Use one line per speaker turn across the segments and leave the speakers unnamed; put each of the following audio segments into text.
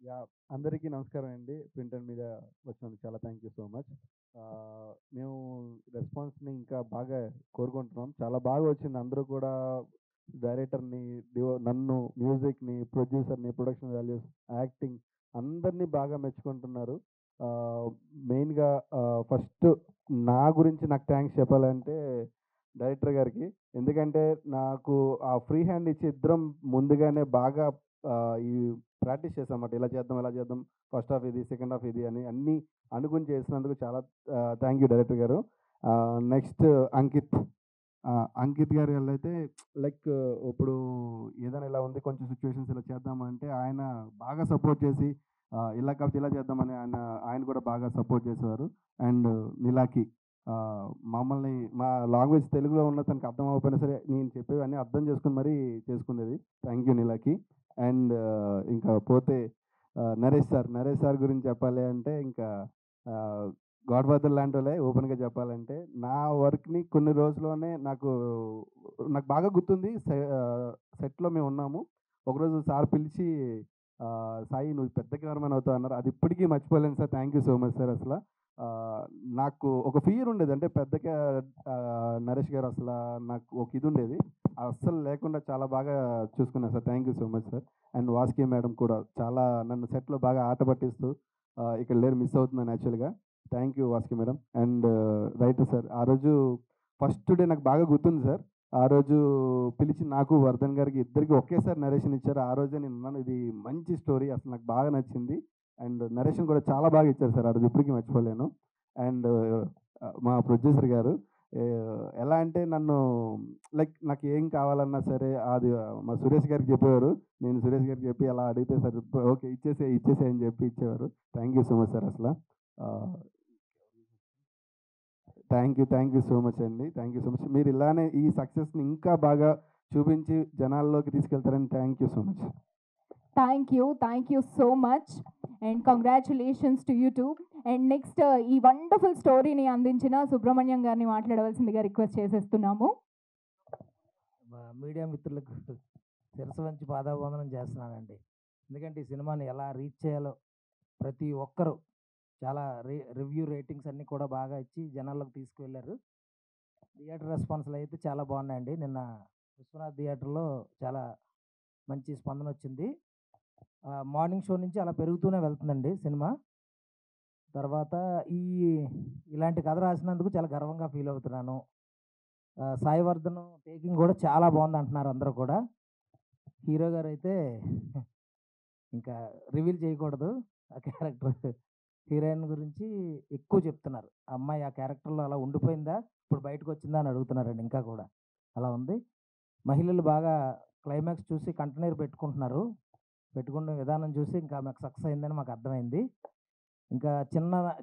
Yeah! అందరికీ నమస్కారం అండి. ప్రింట్ అండ్ మీడియా వచ్చినందుకు చాలా థ్యాంక్ యూ సో మచ్. మేము రెస్పాన్స్‌ని ఇంకా బాగా కోరుకుంటున్నాం. చాలా బాగా వచ్చింది. అందరూ కూడా డైరెక్టర్‌ని, నన్ను, మ్యూజిక్‌ని, ప్రొడ్యూసర్‌ని, ప్రొడక్షన్ వాల్యూస్, యాక్టింగ్ అందరిని బాగా మెచ్చుకుంటున్నారు. ఆహ్, మెయిన్‌గా ఫస్ట్ నా గురించి నాకు థాంక్స్ చెప్పాలంటే డైరెక్టర్ గారికి. ఎందుకంటే నాకు ఆ ఫ్రీ హ్యాండ్ ఇచ్చి ఇద్దరం ముందుగానే బాగా ఈ ప్రాక్టీస్ చేశామన్నమాట. ఇలా చేద్దాం, ఇలా చేద్దాం. ఫస్ట్ హాఫ్ ఇది, సెకండ్ హాఫ్ ఇది అని అన్నీ అనుకుని చేసినందుకు చాలా థ్యాంక్ యూ డైరెక్టర్ గారు. నెక్స్ట్ అంకిత్. అంకిత్ గారి వల్లైతే లైక్ ఇప్పుడు ఏదైనా ఇలా ఉంది కొంచెం సిట్యుయేషన్స్ ఇలా చేద్దాము అంటే ఆయన బాగా సపోర్ట్ చేసి ఇలా కాకపోతే ఇలా చేద్దామని ఆయన కూడా బాగా సపోర్ట్ చేసేవారు. అండ్ నిలాకి మమ్మల్ని మా లాంగ్వేజ్ తెలుగులో ఉన్న తనకు అర్థం అవ్వకపోయినా సరే నేను చెప్పేవన్నీ అర్థం చేసుకొని మరీ చేసుకునేది. Thank you నిలాకి. అండ్ ఇంకా పోతే నరేష్ సార్ గురించి చెప్పాలి అంటే ఇంకా ఆహ్, గాడ్ ఫాదర్ లాంటోళ్ళే ఓపెన్‌గా చెప్పాలంటే. నా వర్క్‌ని కొన్ని రోజుల్లోనే నాకు బాగా గుర్తుంది. సెట్‌లో మేమున్నాము. ఒకరోజు సార్ పిలిచి "సాయి నువ్వు పెద్ద కెమెరామన్ అవుతావు" అన్నారు. అది ఇప్పటికీ మర్చిపోలేను sir. Thank you so much sir అసల. నాకు ఒక ఫియర్ ఉండేది. అంటే నరేష్ గారు నాకు ఒక ఇది ఉండేది. అస్సలు లేకుండా చాలా బాగా చూసుకున్నారు sir. Thank you so much sir. And Vasuki madam కూడా చాలా నన్ను సెట్‌లో బాగా ఆట పట్టిస్తూ ఇక్కడ లేరు మిస్ అవుతున్నాను యాక్చువల్‌గా. Thank you Vasuki madam. And writer sir. ఆ రోజు ఫస్ట్ డే నాకు బాగా గుర్తుంది సార్. ఆ రోజు పిలిచి నాకు, వర్ధన్ గారికి ఇద్దరికి ఒకేసారి నరేషన్ ఇచ్చారు. ఆ రోజే నేనున్నాను. ఇది మంచి స్టోరీ అసలు నాకు బాగా నచ్చింది. అండ్ నరేషన్ కూడా చాలా బాగా ఇచ్చారు సార్. ఆ రోజు ఇప్పటికి మర్చిపోలేను. అండ్ మా ప్రొడ్యూసర్ గారు ఎలా అంటే నన్ను లైక్ నాకు ఏం కావాలన్నా సరే అది మా సురేష్ గారికి చెప్పేవారు. నేను సురేష్ గారికి చెప్పి అలా అడిగితే సార్ ఓకే ఇచ్చేసేయి, ఇచ్చేసేయి అని చెప్పి ఇచ్చేవారు. Thank you so much sir అసల. Ah, thank you so much అండి. Thank you so much. మీరు ఇలానే ఈ సక్సెస్‌ని ఇంకా బాగా చూపించి జనాల్లోకి తీసుకెళ్తారని thank you so much.
Thank you so much, and congratulations to you too. And next, ఈ వండర్ఫుల్ స్టోరీని అందించిన సుబ్రహ్మణ్యం గారిని మాట్లాడవలసిందిగా రిక్వెస్ట్ చేసేస్తున్నాము.
మా మీడియా మిత్రులకు శిరస్సు వంచి పాదాభివందనం చేస్తున్నానండి. ఎందుకంటే ఈ సినిమాని ఎలా రీచ్ చేయాలో ప్రతి ఒక్కరు చాలా రివ్యూ రేటింగ్స్ అన్నీ కూడా బాగా ఇచ్చి జనాల్లోకి తీసుకువెళ్ళారు. థియేటర్ రెస్పాన్స్లు అయితే చాలా బాగున్నాయండి. నిన్న విశ్వనాథ్ థియేటర్లో చాలా మంచి స్పందన వచ్చింది. మార్నింగ్ షో నుంచి అలా పెరుగుతూనే వెళ్తుందండి సినిమా. తర్వాత ఇలాంటి కథ రాసినందుకు చాలా గర్వంగా ఫీల్ అవుతున్నాను. సాయివర్ధన్ టేకింగ్ కూడా చాలా బాగుంది అంటున్నారు అందరూ కూడా. హీరో గారు అయితే ఇంకా రివీల్ చేయకూడదు ఆ క్యారెక్టర్. హీరోయిన్ గురించి ఎక్కువ చెప్తున్నారు. ఆ అమ్మాయి ఆ క్యారెక్టర్లో అలా ఉండిపోయిందా, ఇప్పుడు బయటకు వచ్చిందా అని అడుగుతున్నారండి. ఇంకా కూడా అలా ఉంది. మహిళలు బాగా క్లైమాక్స్ చూసి కంటనీరు పెట్టుకుంటున్నారు. పెట్టుకునే విధానం చూసి ఇంకా మాకు సక్సెస్ అయిందని మాకు అర్థమైంది. ఇంకా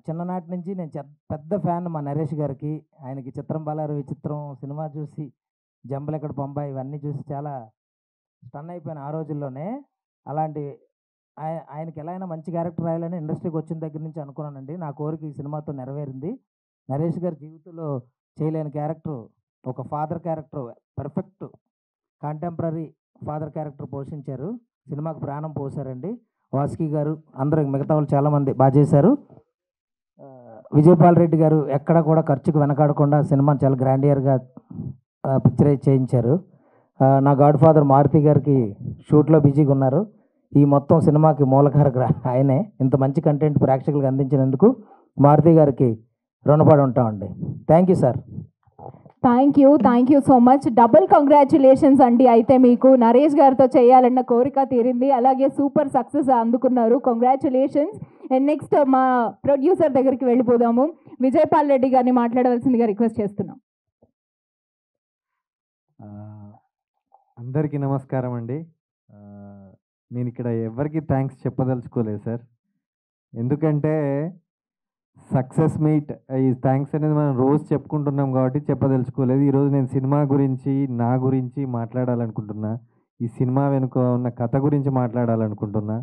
చిన్ననాటి నుంచి నేను పెద్ద ఫ్యాన్ మా నరేష్ గారికి. ఆయనకి చిత్రం బలారు విచిత్రం సినిమా చూసి, జంబలెక్కడ బొంబాయి ఇవన్నీ చూసి చాలా స్టన్ అయిపోయాను ఆ రోజుల్లోనే. అలాంటి ఆయనకి ఎలా అయినా మంచి క్యారెక్టర్ రాయాలని ఇండస్ట్రీకి వచ్చిన దగ్గర నుంచి అనుకున్నానండి. నా కోరిక ఈ సినిమాతో నెరవేరింది. నరేష్ గారి జీవితంలో చేయలేని క్యారెక్టర్, ఒక father character, perfect contemporary father character పోషించారు. సినిమాకు ప్రాణం పోసారండి. వాసుకి గారు, అందరూ మిగతా వాళ్ళు చాలామంది బాగా చేశారు. విజయపాల్ రెడ్డి గారు ఎక్కడ కూడా ఖర్చుకు వెనకాడకుండా సినిమాని చాలా గ్రాండియర్గా పిక్చరైజ్ చేయించారు. నా గాడ్ ఫాదర్ మారుతి గారికి షూట్లో బిజీగా ఉన్నారు. ఈ మొత్తం సినిమాకి మూలకారక ఆయనే. ఇంత మంచి కంటెంట్ ప్రేక్షకులకు అందించినందుకు మారుతి గారికి రుణపడి ఉంటామండి. Thank you sir.
Thank you so much. Double congratulations అండి. అయితే మీకు నరేష్ గారితో చేయాలన్న కోరిక తీరింది, అలాగే సూపర్ సక్సెస్ అందుకున్నారు. కంగ్రాచులేషన్స్. అండ్ నెక్స్ట్ మా ప్రొడ్యూసర్ దగ్గరికి వెళ్ళిపోదాము. విజయపాల్ రెడ్డి గారిని మాట్లాడవలసిందిగా రిక్వెస్ట్ చేస్తున్నాం.
అందరికీ నమస్కారం అండి. నేను ఇక్కడ ఎవరికి థ్యాంక్స్ చెప్పదలుచుకోలేదు సార్. ఎందుకంటే సక్సెస్ మీట్ ఈ థ్యాంక్స్ అనేది మనం రోజు చెప్పుకుంటున్నాం కాబట్టి చెప్పదలుచుకోలేదు. ఈరోజు నేను సినిమా గురించి, నా గురించి మాట్లాడాలనుకుంటున్నా. ఈ సినిమా వెనుక ఉన్న కథ గురించి మాట్లాడాలనుకుంటున్నా.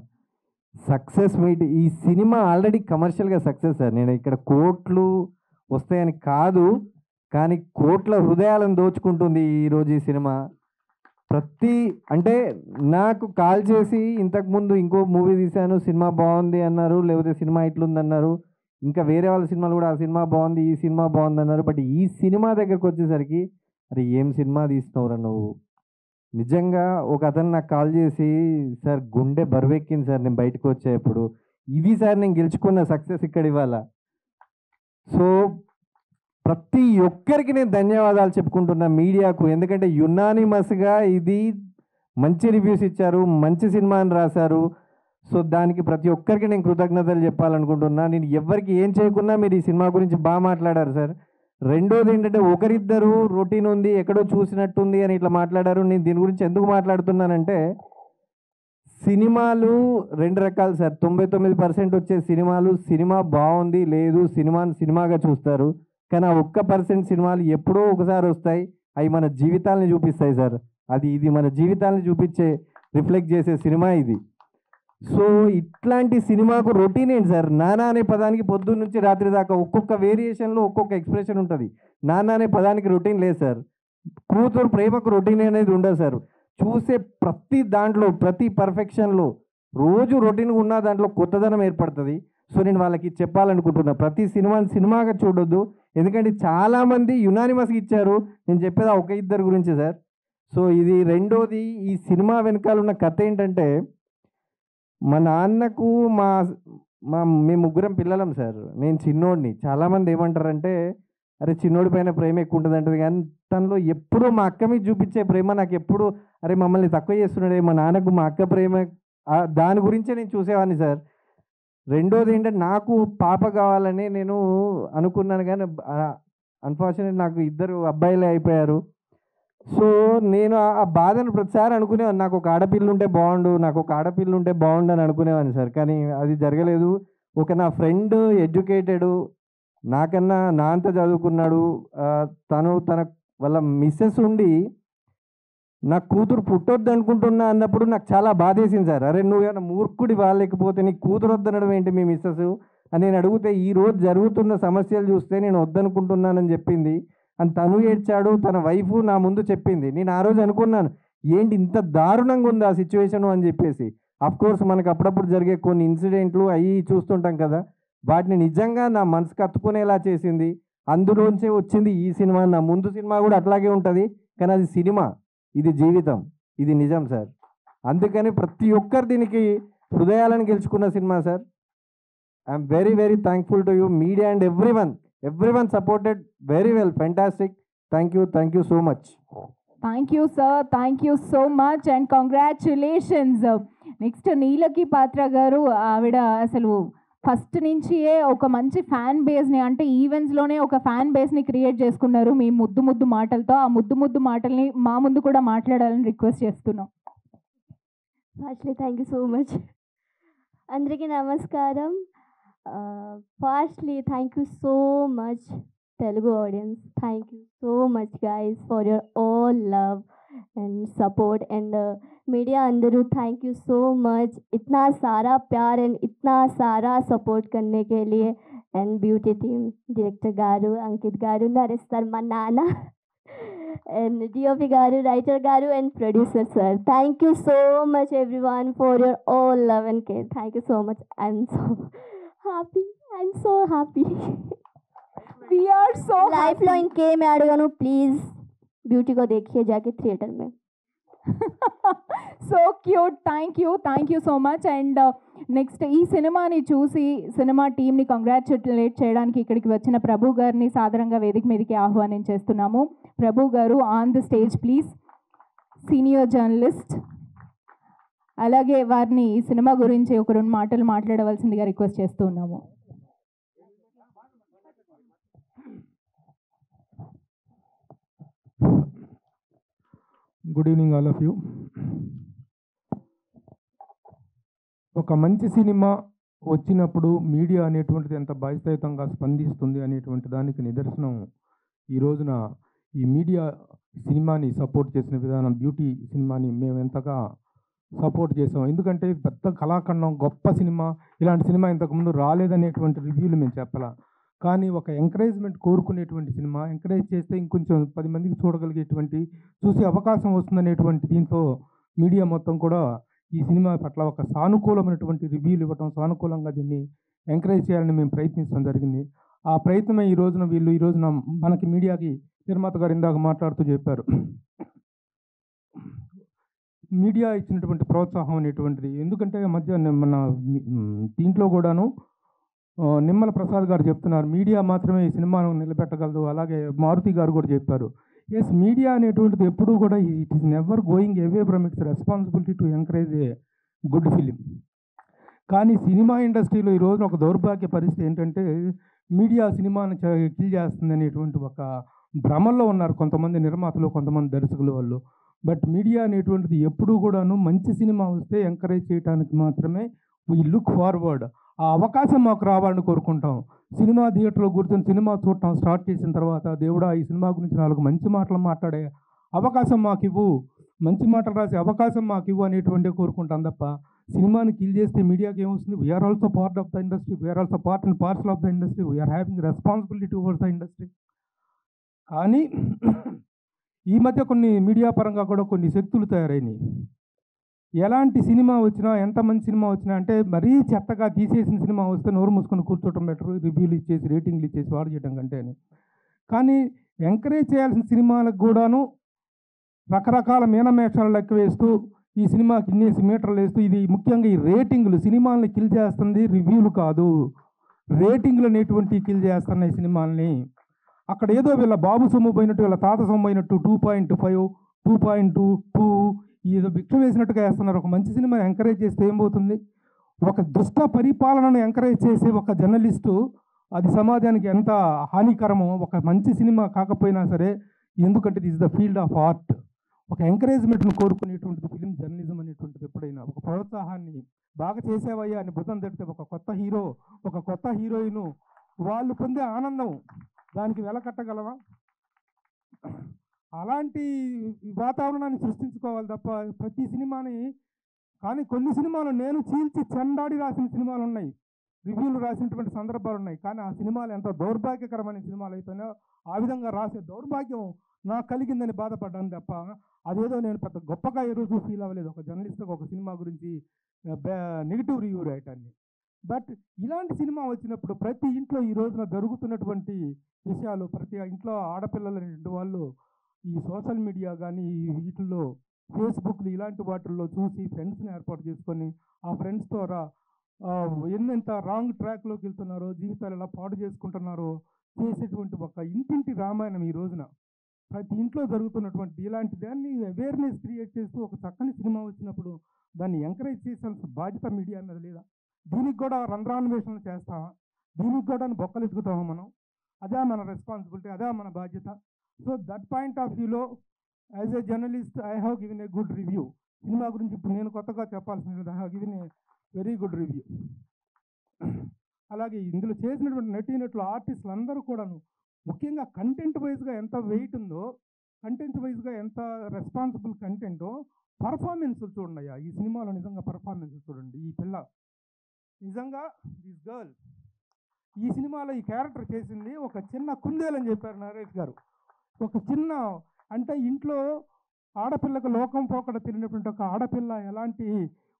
సక్సెస్ మీట్ ఈ సినిమా ఆల్రెడీ కమర్షియల్గా సక్సెస్ సార్. నేను ఇక్కడ కోట్లు వస్తాయని కాదు, కానీ కోట్ల హృదయాలను దోచుకుంటుంది ఈరోజు ఈ సినిమా. అంటే నాకు కాల్ చేసి ఇంతకుముందు ఇంకో మూవీ తీశాను, సినిమా బాగుంది అన్నారు, లేకపోతే సినిమా ఇట్లుంది అన్నారు, ఇంకా వేరే వాళ్ళ సినిమాలు కూడా ఆ సినిమా బాగుంది, ఈ సినిమా బాగుంది అన్నారు. బట్ ఈ సినిమా దగ్గరకు వచ్చేసరికి అరే ఏం సినిమా తీసినవురా నువ్వు, నిజంగా ఒక అతను నాకు కాల్ చేసి సార్ గుండె బరువెక్కింది సార్ నేను బయటకు వచ్చేప్పుడు, ఇది సార్ నేను గెలుచుకున్న సక్సెస్ ఇక్కడ ఇవాళ. సో ప్రతి ఒక్కరికి నేను ధన్యవాదాలు చెప్పుకుంటున్నా మీడియాకు, ఎందుకంటే యునానిమస్గా ఇది మంచి రివ్యూస్ ఇచ్చారు, మంచి సినిమా అని రాశారు. సో దానికి ప్రతి ఒక్కరికి నేను కృతజ్ఞతలు చెప్పాలనుకుంటున్నా. నేను ఎవరికి ఏం చేయకున్నా మీరు ఈ సినిమా గురించి బాగా మాట్లాడారు సార్. రెండోది ఏంటంటే ఒకరిద్దరు రొటీన్ ఉంది, ఎక్కడో చూసినట్టుంది అని ఇట్లా మాట్లాడారు. నేను దీని గురించి ఎందుకు మాట్లాడుతున్నానంటే సినిమాలు రెండు రకాలు సార్. 99% వచ్చే సినిమాలు సినిమా బాగుంది లేదు సినిమాని సినిమాగా చూస్తారు, కానీ ఆ 1% సినిమాలు ఎప్పుడో ఒకసారి వస్తాయి, అవి మన జీవితాలని చూపిస్తాయి సార్. ఇది మన జీవితాలని చూపించే రిఫ్లెక్ట్ చేసే సినిమా ఇది. సో ఇట్లాంటి సినిమాకు రొటీన్ ఏంటి సార్, నానా అనే పదానికి పొద్దున్న నుంచి రాత్రి దాకా ఒక్కొక్క వేరియేషన్లో ఒక్కొక్క ఎక్స్ప్రెషన్ ఉంటుంది. నాన్న అనే పదానికి రొటీన్ లేదు సార్, కూతురు ప్రేమకు రొటీన్ అనేది ఉండదు సార్. చూసే ప్రతి దాంట్లో ప్రతి పర్ఫెక్షన్లో రోజు రొటీన్గా ఉన్న దాంట్లో కొత్తదనం ఏర్పడుతుంది. సో నేను వాళ్ళకి చెప్పాలనుకుంటున్నా, ప్రతి సినిమాని సినిమాగా చూడొద్దు, ఎందుకంటే చాలామంది యునానిమస్గా ఇచ్చారు. నేను చెప్పేది ఒక ఇద్దరు గురించి సార్. సో ఇది రెండోది, ఈ సినిమా వెనకాల ఉన్న కథ ఏంటంటే మా నాన్నకు మేము ముగ్గురం పిల్లలం సార్, నేను చిన్నోడిని. చాలామంది ఏమంటారంటే అరే చిన్నోడి పైన ప్రేమ ఎక్కువ ఉంటుంది అంటది, కానీ తనలో ఎప్పుడూ మా అక్క మీద చూపించే ప్రేమ నాకు ఎప్పుడు అరే మమ్మల్ని తక్కువ చేస్తున్నాడే మా నాన్నకు మా అక్క ప్రేమ, దాని గురించే నేను చూసేవాడిని సార్. రెండోది ఏంటంటే నాకు పాప కావాలని నేను అనుకున్నాను, కానీ అన్ఫార్చునేట్ నాకు ఇద్దరు అబ్బాయిలే అయిపోయారు. సో నేను ఆ బాధను ప్రతిసారి అనుకునేవాడిని, నాకు ఒక ఆడపిల్ల ఉంటే బాగుండు, నాకు ఒక ఆడపిల్ల ఉంటే బాగుండు అని అనుకునేవాడిని సార్. కానీ అది జరగలేదు. ఒక నా ఫ్రెండ్ ఎడ్యుకేటెడు, నాకన్నా నా అంత చదువుకున్నాడు, తన వాళ్ళ మిస్సెస్ ఉండి నా కూతురు పుట్టొద్దు అనుకుంటున్నా అన్నప్పుడు నాకు చాలా బాధేసింది సార్. అరే నువ్వు ఏమైనా మూర్ఖుడి వాళ్ళకపోతే నీ కూతురు వద్దనడం ఏంటి మీ మిస్సెస్ అని నేను అడిగితే, ఈరోజు జరుగుతున్న సమస్యలు చూస్తే నేను వద్దనుకుంటున్నానని చెప్పింది. అని తను ఏడ్చాడు, తన వైఫ్ నా ముందు చెప్పింది. నేను ఆ రోజు అనుకున్నాను ఏంటి ఇంత దారుణంగా ఉంది ఆ సిచ్యువేషను అని చెప్పేసి. కోర్స్ మనకు అప్పుడప్పుడు జరిగే కొన్ని ఇన్సిడెంట్లు అవి చూస్తుంటాం కదా, వాటిని నిజంగా నా మనసుకు కత్తుకునేలా చేసింది. అందులోంచే వచ్చింది ఈ సినిమా. నా ముందు సినిమా కూడా అట్లాగే ఉంటుంది, కానీ అది సినిమా, ఇది జీవితం, ఇది నిజం సార్. అందుకని ప్రతి ఒక్కరు దీనికి హృదయాలను గెలుచుకున్న cinema sir. I'm very very thankful to you media and everyone supported very well, fantastic, thank you so much.
Thank you sir, thank you so much and congratulations. Next నీలకి పాత్ర గారు, ఆవిడ అసలు ఫస్ట్ నుంచియే ఒక మంచి ఫ్యాన్ బేస్ని, అంటే ఈవెంట్స్లోనే ఒక fan బేస్ని create చేసుకున్నారు మీ ముద్దు మాటలతో. ఆ ముద్దు మాటల్ని మా ముందు కూడా మాట్లాడాలని రిక్వెస్ట్ చేస్తున్నాం.
Firstly thank you so much. అందరికీ నమస్కారం. Firstly, thank you so much, Telugu audience. Thank you so much, guys, for your all love and support. And media अंदरू, thank you so much. इतना सारा प्यार and इतना सारा support करने के लिए. And beauty team, director garu, Ankit garu, Naresh sir, మా నాన్న, and DOP garu, writer garu, and producer sir. Thank you so much, everyone, for your all love and care. Thank you so much. I'm so happy.
We are so
life लो इनके मैं अड़गानु, please beauty को देखिए जाके theatre में.
So cute, thank you so much. And next ఈ సినిమాని చూసి సినిమా టీమ్ని కంగ్రాచులేట్ చేయడానికి ఇక్కడికి వచ్చిన ప్రభు గారిని సాదరంగా వేదిక మీదకి ఆహ్వానించేస్తున్నాము. ప్రభు గారు on the stage please, senior journalist. అలాగే వారిని ఈ సినిమా గురించి ఒక 2 మాటలు మాట్లాడవలసిందిగా రిక్వెస్ట్ చేస్తూ ఉన్నాము.
Good evening all of you. ఒక మంచి సినిమా వచ్చినప్పుడు మీడియా అనేటువంటిది ఎంత బాధ్యతాయుతంగా స్పందిస్తుంది అనేటువంటి దానికి నిదర్శనం ఈ రోజున ఈ మీడియా సినిమాని సపోర్ట్ చేసిన విధానం. బ్యూటీ సినిమాని మేము ఎంతగా సపోర్ట్ చేసాం, ఎందుకంటే పెద్ద కళాఖండం, గొప్ప సినిమా, ఇలాంటి సినిమా ఇంతకుముందు రాలేదనేటువంటి రివ్యూలు మేము చెప్పాల. కానీ ఒక ఎంకరేజ్మెంట్ కోరుకునేటువంటి సినిమా, ఎంకరేజ్ చేస్తే ఇంకొంచెం 10 మందికి చూడగలిగేటువంటి, చూసే అవకాశం వస్తుందనేటువంటి దీంతో మీడియా మొత్తం కూడా ఈ సినిమా పట్ల ఒక సానుకూలమైనటువంటి రివ్యూలు ఇవ్వటం, సానుకూలంగా దీన్ని ఎంకరేజ్ చేయాలని మేము ప్రయత్నించడం జరిగింది. ఆ ప్రయత్నమే ఈ రోజున మనకి మీడియాకి నిర్మాత గారు ఇందాక మాట్లాడుతూ చెప్పారు. మీడియా ఇచ్చినటువంటి ప్రోత్సాహం అనేటువంటిది. ఎందుకంటే మధ్య మన దీంట్లో కూడాను నిమ్మల ప్రసాద్ గారు చెప్తున్నారు, మీడియా మాత్రమే ఈ సినిమాను నిలబెట్టగలదు. అలాగే మారుతి గారు కూడా చెప్పారు. ఎస్, మీడియా అనేటువంటిది ఎప్పుడూ కూడా it is never going away from it's responsibility to encourage a good film. కానీ సినిమా ఇండస్ట్రీలో ఈ రోజున ఒక దౌర్భాగ్య పరిస్థితి ఏంటంటే, మీడియా సినిమాను కిల్ చేస్తుంది అనేటువంటి ఒక భ్రమల్లో ఉన్నారు కొంతమంది నిర్మాతలు, కొంతమంది దర్శకులు వాళ్ళు. బట్ మీడియా అనేటువంటిది ఎప్పుడూ కూడాను మంచి సినిమా వస్తే ఎంకరేజ్ చేయడానికి మాత్రమే వీ లుక్ ఫార్వర్డ్. ఆ అవకాశం మాకు రావాలని కోరుకుంటాం. సినిమా థియేటర్లో కూర్చొని సినిమా చూడటం స్టార్ట్ చేసిన తర్వాత, దేవుడా ఈ సినిమా గురించి 4 మంచి మాటలు మాట్లాడే అవకాశం మాకు ఇవ్వు, మంచి మాటలు రాసే అవకాశం మాకు ఇవ్వు అనేటువంటి కోరుకుంటాం తప్ప, సినిమాని కిల్ చేస్తే మీడియాకి ఏమొస్తుంది? We are also part of the industry, we are also part and parcel of the industry, we are having responsibility towards the industry. కానీ ఈ మధ్య కొన్ని మీడియా పరంగా కూడా కొన్ని శక్తులు తయారైనాయి. ఎలాంటి సినిమా వచ్చినా, ఎంత మంచి సినిమా వచ్చినా అంటే మరీ చెత్తగా తీసేసిన సినిమా వస్తే నోరు మూసుకొని కూర్చోవటం బెటర్, రివ్యూలు ఇచ్చేసి రేటింగ్లు ఇచ్చేసి వాడు చేయడం కంటే అని. కానీ ఎంకరేజ్ చేయాల్సిన సినిమాలకు కూడాను రకరకాల మీనమేషాలు లెక్క వేస్తూ, ఈ సినిమాకి ఇన్నేసి మీటర్లు వేస్తూ, ఇది ముఖ్యంగా ఈ రేటింగ్లు సినిమాలని కిల్ చేస్తుంది, రివ్యూలు కాదు, రేటింగ్లు అనేటువంటి కిల్ చేస్తున్నాయి సినిమాలని. అక్కడ ఏదో వీళ్ళ బాబు సొమ్ము పోయినట్టు, వీళ్ళ తాత సొమ్ము అయినట్టు 2.5, 2.2 ఏదో భిక్ష వేసినట్టుగా వేస్తున్నారు. ఒక మంచి సినిమా ఎంకరేజ్ చేస్తే ఏం పోతుంది? ఒక దుష్ట పరిపాలనను ఎంకరేజ్ చేసే ఒక జర్నలిస్టు, అది సమాజానికి ఎంత హానికరమో. ఒక మంచి సినిమా కాకపోయినా సరే, ఎందుకంటే this the field of art. ఒక ఎంకరేజ్మెంట్ను కోరుకునేటువంటిది ఫిలిం జర్నలిజం అనేటువంటిది. ఎప్పుడైనా ఒక ప్రోత్సాహాన్ని, బాగా చేసేవయ్యా అని భుజం తడితే ఒక కొత్త హీరో, ఒక కొత్త హీరోయిన్ వాళ్ళు పొందే ఆనందం, దానికి వెలకట్టగలవా? అలాంటి వాతావరణాన్ని సృష్టించుకోవాలి తప్ప ప్రతి సినిమాని. కానీ కొన్ని సినిమాలు నేను చీల్చి చెండాడి రాసిన సినిమాలు ఉన్నాయి, రివ్యూలు రాసినటువంటి సందర్భాలు ఉన్నాయి. కానీ ఆ సినిమాలు ఎంత దౌర్భాగ్యకరమైన సినిమాలు అయిపోయినా ఆ విధంగా రాసే దౌర్భాగ్యం నాకు కలిగిందని బాధపడ్డాను తప్ప, అదేదో నేను పెద్ద గొప్పగా ఏ రోజు ఫీల్ అవ్వలేదు ఒక జర్నలిస్ట్గా ఒక సినిమా గురించి నెగిటివ్ రివ్యూ రాయటాన్ని. బట్ ఇలాంటి సినిమా వచ్చినప్పుడు ప్రతి ఇంట్లో ఈ రోజున జరుగుతున్నటువంటి విషయాలు, ప్రతి ఇంట్లో ఆడపిల్లలు అనేటువంటి వాళ్ళు ఈ సోషల్ మీడియా కానీ వీటిల్లో, ఫేస్బుక్లు ఇలాంటి వాటిల్లో చూసి ఫ్రెండ్స్ని ఏర్పాటు చేసుకొని, ఆ ఫ్రెండ్స్ ద్వారా ఎంత రాంగ్ ట్రాక్లోకి వెళ్తున్నారో, జీవితాలు ఎలా పాడు చేసుకుంటున్నారో చేసేటువంటి ఒక ఇంటింటి రామాయణం ఈ రోజున ప్రతి ఇంట్లో జరుగుతున్నటువంటి ఇలాంటి దాన్ని అవేర్నెస్ క్రియేట్ చేస్తూ ఒక చక్కని సినిమా వచ్చినప్పుడు దాన్ని ఎంకరేజ్ చేయాల్సిన బాధ్యత మీడియా మీద లేదా? దీనికి కూడా రంధ్రాన్వేషణ చేస్తామా? దీనికి కూడా బొక్కలు ఎత్తుకుతామా మనం? అదే మన రెస్పాన్సిబిలిటీ, అదే మన బాధ్యత. సో దట్ పాయింట్ ఆఫ్ వ్యూలో as a journalist I have given a good review. Cinema గురించి ఇప్పుడు నేను కొత్తగా చెప్పాల్సింది కదా, I have given a very good review. అలాగే ఇందులో చేసినటువంటి నటీనటులు, ఆర్టిస్టులు అందరూ కూడాను ముఖ్యంగా కంటెంట్ వైజ్గా ఎంత వెయిట్ ఉందో, కంటెంట్ వైజ్గా ఎంత రెస్పాన్సిబుల్ కంటెంటో, పర్ఫార్మెన్స్లు చూడండి అయ్యా ఈ సినిమాలో. నిజంగా పర్ఫార్మెన్స్ చూడండి. ఈ పిల్ల నిజంగా దిస్ గర్ల్ ఈ సినిమాలో ఈ క్యారెక్టర్ చేసింది ఒక చిన్న కుందేలని చెప్పారు నరేష్ గారు. ఒక చిన్న, అంటే ఇంట్లో ఆడపిల్లకు లోకం పోకడ తెలియనటువంటి ఒక ఆడపిల్ల ఎలాంటి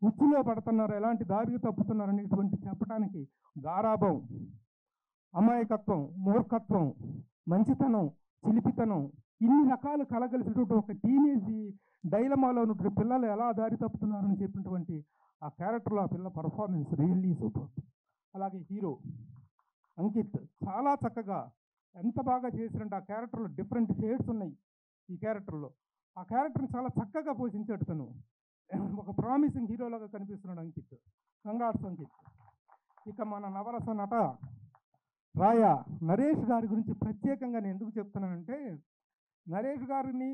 ఉచ్చులో పడుతున్నారు, ఎలాంటి దారికి తప్పుతున్నారు అనేటువంటి చెప్పడానికి గారాభం, అమాయకత్వం, మూర్ఖత్వం, మంచితనం, చిలిపితనం, ఇన్ని రకాలు కలగలిసినటువంటి ఒక టీనేజ్ డైలమాలో ఉన్నటువంటి పిల్లలు ఎలా దారి తప్పుతున్నారని చెప్పినటువంటి ఆ క్యారెక్టర్లో ఆ పిల్ల పర్ఫార్మెన్స్ రియల్లీ సూపర్. అలాగే హీరో అంకిత్ చాలా చక్కగా, ఎంత బాగా చేసినట్టు ఆ క్యారెక్టర్లో డిఫరెంట్ షేడ్స్ ఉన్నాయి ఈ క్యారెక్టర్లో. ఆ క్యారెక్టర్ని చాలా చక్కగా పోషించాడు తను. ఒక ప్రామిసింగ్ హీరోలాగా కనిపిస్తున్నాడు అంకిత్. కంగ్రాట్స్ అంకిత్. ఇక మన నవరస నట రాయ నరేష్ గారి గురించి ప్రత్యేకంగా నేను ఎందుకు చెప్తున్నానంటే, నరేష్ గారిని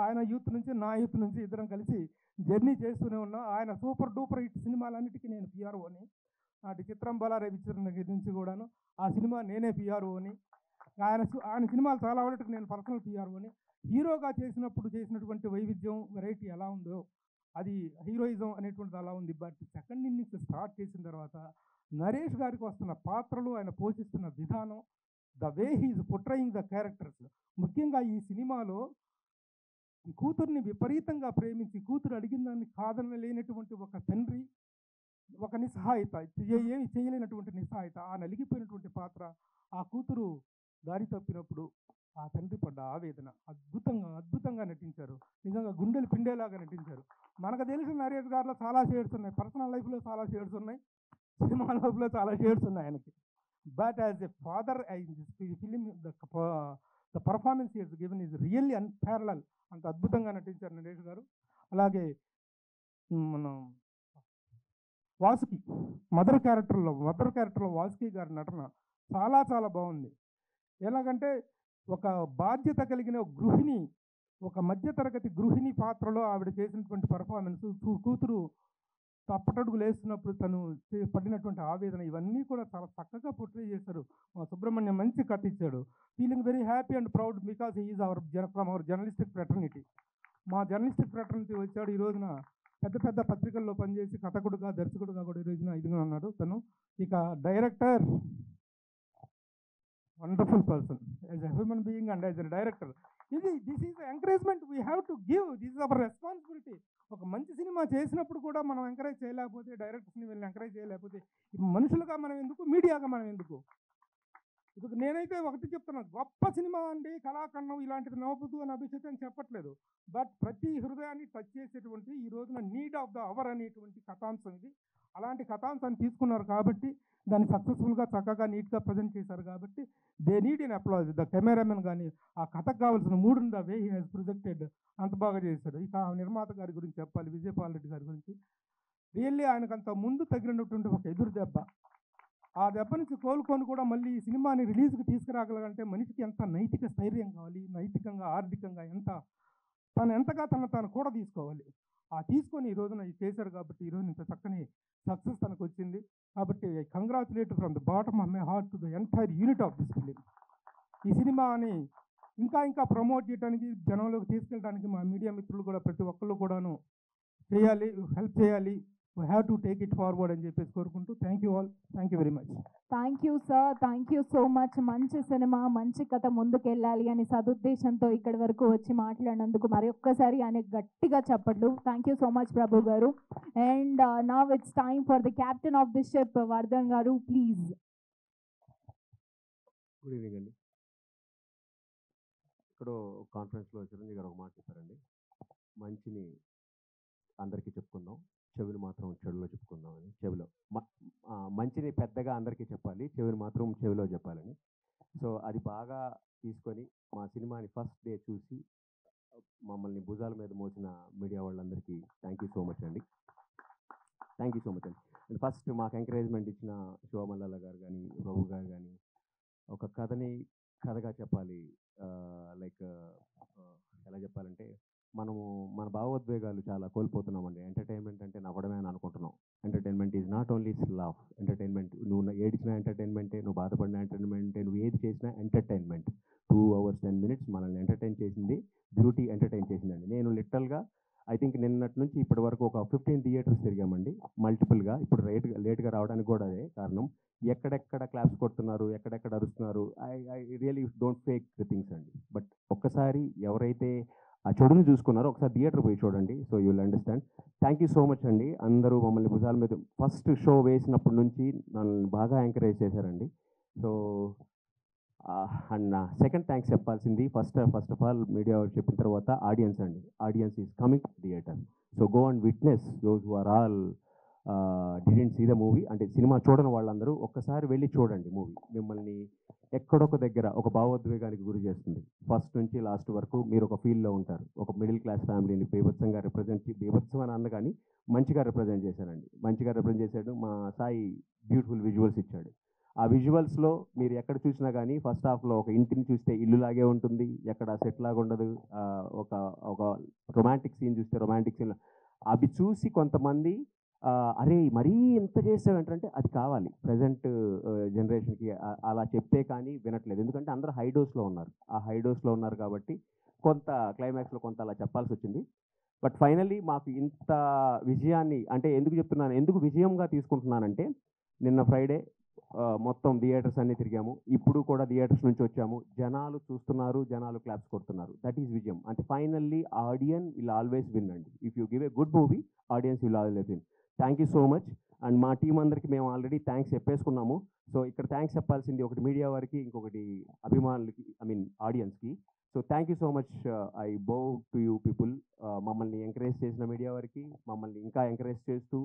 ఆయన యూత్ నుంచి నా యూత్ నుంచి ఇద్దరం కలిసి జర్నీ చేస్తూనే ఉన్నాం. ఆయన సూపర్ డూపర్ హిట్ సినిమాలన్నిటికీ నేను పిఆర్ఓని. నాటి చిత్రం బలారే విచిత్రం దగ్గర నుంచి కూడాను ఆ సినిమా నేనే పిఆర్ఓని. ఆయన సినిమాలు చాలా వాటికి నేను పర్సనల్ పిఆర్ఓని. హీరోగా చేసినప్పుడు చేసినటువంటి వైవిధ్యం, వెరైటీ ఎలా ఉందో అది హీరోయిజం అనేటువంటిది అలా ఉంది. బట్ సెకండ్ ఇన్నింగ్స్ స్టార్ట్ చేసిన తర్వాత నరేష్ గారికి వస్తున్న పాత్రలు, ఆయన పోషిస్తున్న విధానం, the way he is portraying the characters, ముఖ్యంగా ఈ సినిమాలో కూతుర్ని విపరీతంగా ప్రేమించి కూతురు అడిగిన దాన్ని కాదనలేనటువంటి ఒక తండ్రి, ఒక నిస్సహాయత, ఏమి చేయలేనటువంటి నిస్సహాయత, ఆ నలిగిపోయినటువంటి పాత్ర, ఆ కూతురు దారి తప్పినప్పుడు ఆ తండ్రి పడ్డ ఆవేదన అద్భుతంగా నటించారు. నిజంగా గుండెలు పిండేలాగా నటించారు. మనకు తెలిసిన నరేష్ గారిలో చాలా షేడ్స్ ఉన్నాయి, పర్సనల్ లైఫ్లో చాలా షేడ్స్ ఉన్నాయి, సినిమా లైఫ్లో చాలా షేడ్స్ ఉన్నాయి ఆయనకి. But as a father film the performance is given is really unparalleled. అంత అద్భుతంగా నటించారు నరేష్ గారు. అలాగే మనం వాసుకి మదర్ క్యారెక్టర్లో వాసుకి గారి నటన చాలా బాగుంది. ఎలాగంటే ఒక బాధ్యత కలిగిన గృహిణి, ఒక మధ్యతరగతి గృహిణి పాత్రలో ఆవిడ చేసినటువంటి పర్ఫార్మెన్స్, కూతురు తప్పటడుగులు వేస్తున్నప్పుడు తను పడినటువంటి ఆవేదన, ఇవన్నీ కూడా చాలా చక్కగా పోర్ట్రే చేశారు. మా సుబ్రహ్మణ్యం మంచి కథ ఇచ్చాడు. Feeling very happy and proud because he is from our journalistic fraternity. మా జర్నలిస్టిక్ ఫ్రెటర్నిటీ వచ్చాడు. ఈ రోజున పెద్ద పత్రికల్లో పనిచేసి కథకుడుగా, దర్శకుడుగా కూడా ఈ రోజున ఇదిగా ఉన్నాడు తను. ఇక director, wonderful person as a human being and as a director. This is encouragement we have to give. This is our responsibility. ఒక మంచి సినిమా చేసినప్పుడు కూడా మనం ఎంకరేజ్ చేయలేకపోతే, డైరెక్టర్స్ని వీళ్ళని ఎంకరేజ్ చేయలేకపోతే, మనుషులుగా మనం ఎందుకు, మీడియాగా మనం ఎందుకు? ఇప్పుడు నేనైతే ఒకటి చెప్తున్నాను, గొప్ప సినిమా అండి, కళాఖండం ఇలాంటిది నవ్వుతూ అని అభిషేకం చెప్పట్లేదు. బట్ ప్రతి హృదయాన్ని టచ్ చేసేటువంటి ఈ రోజున నీడ్ ఆఫ్ ద అవర్ అనేటువంటి కథాంశం ఇది. అలాంటి కథాంశాన్ని తీసుకున్నారు కాబట్టి దాన్ని సక్సెస్ఫుల్గా చక్కగా నీట్గా ప్రజెంట్ చేశారు కాబట్టి they need in applause. The cameraman కానీ ఆ కథకు కావాల్సిన మూడుని the way he has projected అంత బాగా చేశాడు. ఇక నిర్మాత గారి గురించి చెప్పాలి, విజయపాల్ రెడ్డి గారి గురించి. రియల్లీ ఆయనకంత ముందు తగిలినటువంటి ఒక ఎదురు దెబ్బ, ఆ దెబ్బ నుంచి కోలుకొని కూడా మళ్ళీ ఈ సినిమాని రిలీజ్కి తీసుకురాగలంటే మనిషికి ఎంత నైతిక స్థైర్యం కావాలి, నైతికంగా ఆర్థికంగా ఎంతగా తాను కూడా తీసుకోవాలి. ఆ తీసుకొని ఈ రోజున ఇది చేశారు కాబట్టి ఈరోజు ఇంత చక్కని సక్సెస్ తనకు వచ్చింది. కాబట్టి I congratulate from the bottom of my heart to the entire unit of this film. ఈ సినిమాని ఇంకా ప్రమోట్ చేయడానికి, జనంలోకి తీసుకెళ్ళడానికి మా మీడియా మిత్రులు కూడా ప్రతి ఒక్కళ్ళు కూడాను చేయాలి, హెల్ప్ చేయాలి. We have to take it forward అని చెప్పేసి కోరుకుంటూ thank you all. Thank you very much.
Thank you sir, thank you so much. మంచి సినిమా, మంచి కథ ముందుకెళ్ళాలి అని సదుద్దేశంతో ఇక్కడి వరకు వచ్చి మాట్లాడినందుకు మరి ఒక్కసారి ఆయన గట్టిగా చెప్పట్లు. థ్యాంక్ యూ సో మచ్ ప్రభు గారు. And now it's time for the captain of the ship Vardhan గారు, ప్లీజ్.
గుడ్ ఈవినింగ్ అండి. ఇక్కడ కాన్ఫరెన్స్లో చిరంజీవి గారు ఒక మాట చెప్పారండి, మంచిని అందరికీ చెప్పుకుందాం, చెవిని మాత్రం చెవిలో చెప్పుకుందాం అని. చెవిలో మంచిని పెద్దగా అందరికీ చెప్పాలి, చెవిని మాత్రం చెవిలో చెప్పాలని. సో అది బాగా తీసుకొని మా సినిమాని ఫస్ట్ డే చూసి మమ్మల్ని భుజాల మీద మోసిన మీడియా వాళ్ళందరికీ థ్యాంక్ యూ సో మచ్ అండి. థ్యాంక్ యూ సో మచ్ అండి. అండ్ ఫస్ట్ మాకు ఎంకరేజ్మెంట్ ఇచ్చిన శివమల్లాల గారు కానీ, ప్రభు గారు కానీ, ఒక కథగా చెప్పాలి, లైక్ ఎలా చెప్పాలంటే మనము మన భావోద్వేగాలు చాలా కోల్పోతున్నామండి. ఎంటర్టైన్మెంట్ అంటే నవ్వడమే అని అనుకుంటున్నాం. Entertainment is not only laugh. Entertainment, నువ్వు ఏడిచిన ఎంటర్టైన్మెంటే, నువ్వు బాధపడిన ఎంటర్టైన్మెంటే, నువ్వు ఏది చేసినా ఎంటర్టైన్మెంట్. 2 hours 10 minutes మనల్ని ఎంటర్టైన్ చేసింది బ్యూటీ, ఎంటర్టైన్ చేసిందండి. నేను లిటరల్గా ఐ థింక్ నిన్నటి నుంచి ఇప్పటి వరకు ఒక 15 థియేటర్స్ తిరిగామండి మల్టిపుల్గా. ఇప్పుడు లేట్గా రావడానికి కూడా అదే కారణం. ఎక్కడెక్కడ క్లాప్స్ కొడుతున్నారు, ఎక్కడెక్కడ అరుస్తున్నారు. I really don't fake the things అండి. బట్ ఒక్కసారి ఎవరైతే ఆ చెడుని చూసుకున్నారో ఒకసారి థియేటర్ పోయి చూడండి. So you will understand. Thank you so much అండి. అందరూ మమ్మల్ని భుజాల మీద ఫస్ట్ షో వేసినప్పటి నుంచి నన్ను బాగా ఎంకరేజ్ చేశారండి. సో అండ్ సెకండ్ థ్యాంక్స్ చెప్పాల్సింది ఫస్ట్ ఆఫ్ ఆల్ మీడియా వాళ్ళు చెప్పిన తర్వాత ఆడియన్స్ అండి. Audience is coming to theatre. So go and witness those who are all didn't see the movie. అంటే సినిమా చూడని వాళ్ళందరూ ఒక్కసారి వెళ్ళి చూడండి మూవీ. మిమ్మల్ని ఎక్కడొక దగ్గర ఒక భావోద్వేగానికి గురి చేస్తుంది. ఫస్ట్ నుంచి లాస్ట్ వరకు మీరు ఒక ఫీల్లో ఉంటారు. ఒక మిడిల్ క్లాస్ ఫ్యామిలీని బీభత్సంగా బీభత్సం అని అన్న కానీ మంచిగా రిప్రజెంట్ చేశారండి. మంచిగా రిప్రజెంట్ చేశాడు. మా సాయి బ్యూటిఫుల్ విజువల్స్ ఇచ్చాడు. ఆ విజువల్స్లో మీరు ఎక్కడ చూసినా కానీ ఫస్ట్ హాఫ్లో ఒక ఇంటిని చూస్తే ఇల్లులాగే ఉంటుంది, ఎక్కడ సెట్ లాగా ఉండదు. ఒక రొమాంటిక్ సీన్ చూస్తే రొమాంటిక్ సీన్, అవి చూసి కొంతమంది అరే మరీ ఎంత చేసావేంటంటే అది కావాలి ప్రజెంట్ జనరేషన్కి. అలా చెప్తే కానీ వినట్లేదు. ఎందుకంటే అందరూ హై డోస్లో ఉన్నారు. ఆ హై డోస్లో ఉన్నారు కాబట్టి కొంత క్లైమాక్స్లో కొంత అలా చెప్పాల్సి వచ్చింది. బట్ ఫైనల్లీ మాకు ఇంత విజయాన్ని అంటే ఎందుకు చెప్తున్నాను, ఎందుకు విజయంగా తీసుకుంటున్నానంటే నిన్న ఫ్రైడే మొత్తం థియేటర్స్ అన్నీ తిరిగాము. ఇప్పుడు కూడా థియేటర్స్ నుంచి వచ్చాము. జనాలు చూస్తున్నారు, జనాలు క్లాప్స్ కొడుతున్నారు. దట్ ఈస్ విజయం. అంటే finally audience will always win అండి. If you give a good movie, audience will always win. Thank you so much. And మా టీం అందరికీ మేము ఆల్రెడీ థ్యాంక్స్ చెప్పేసుకున్నాము. సో ఇక్కడ థ్యాంక్స్ చెప్పాల్సింది ఒకటి మీడియా వారికి, ఇంకొకటి అభిమానులకి, ఆడియన్స్కి. So thank you so much. I bow to you people. మమ్మల్ని ఎంకరేజ్ చేసిన మీడియా వారికి, మమ్మల్ని ఇంకా ఎంకరేజ్ చేస్తూ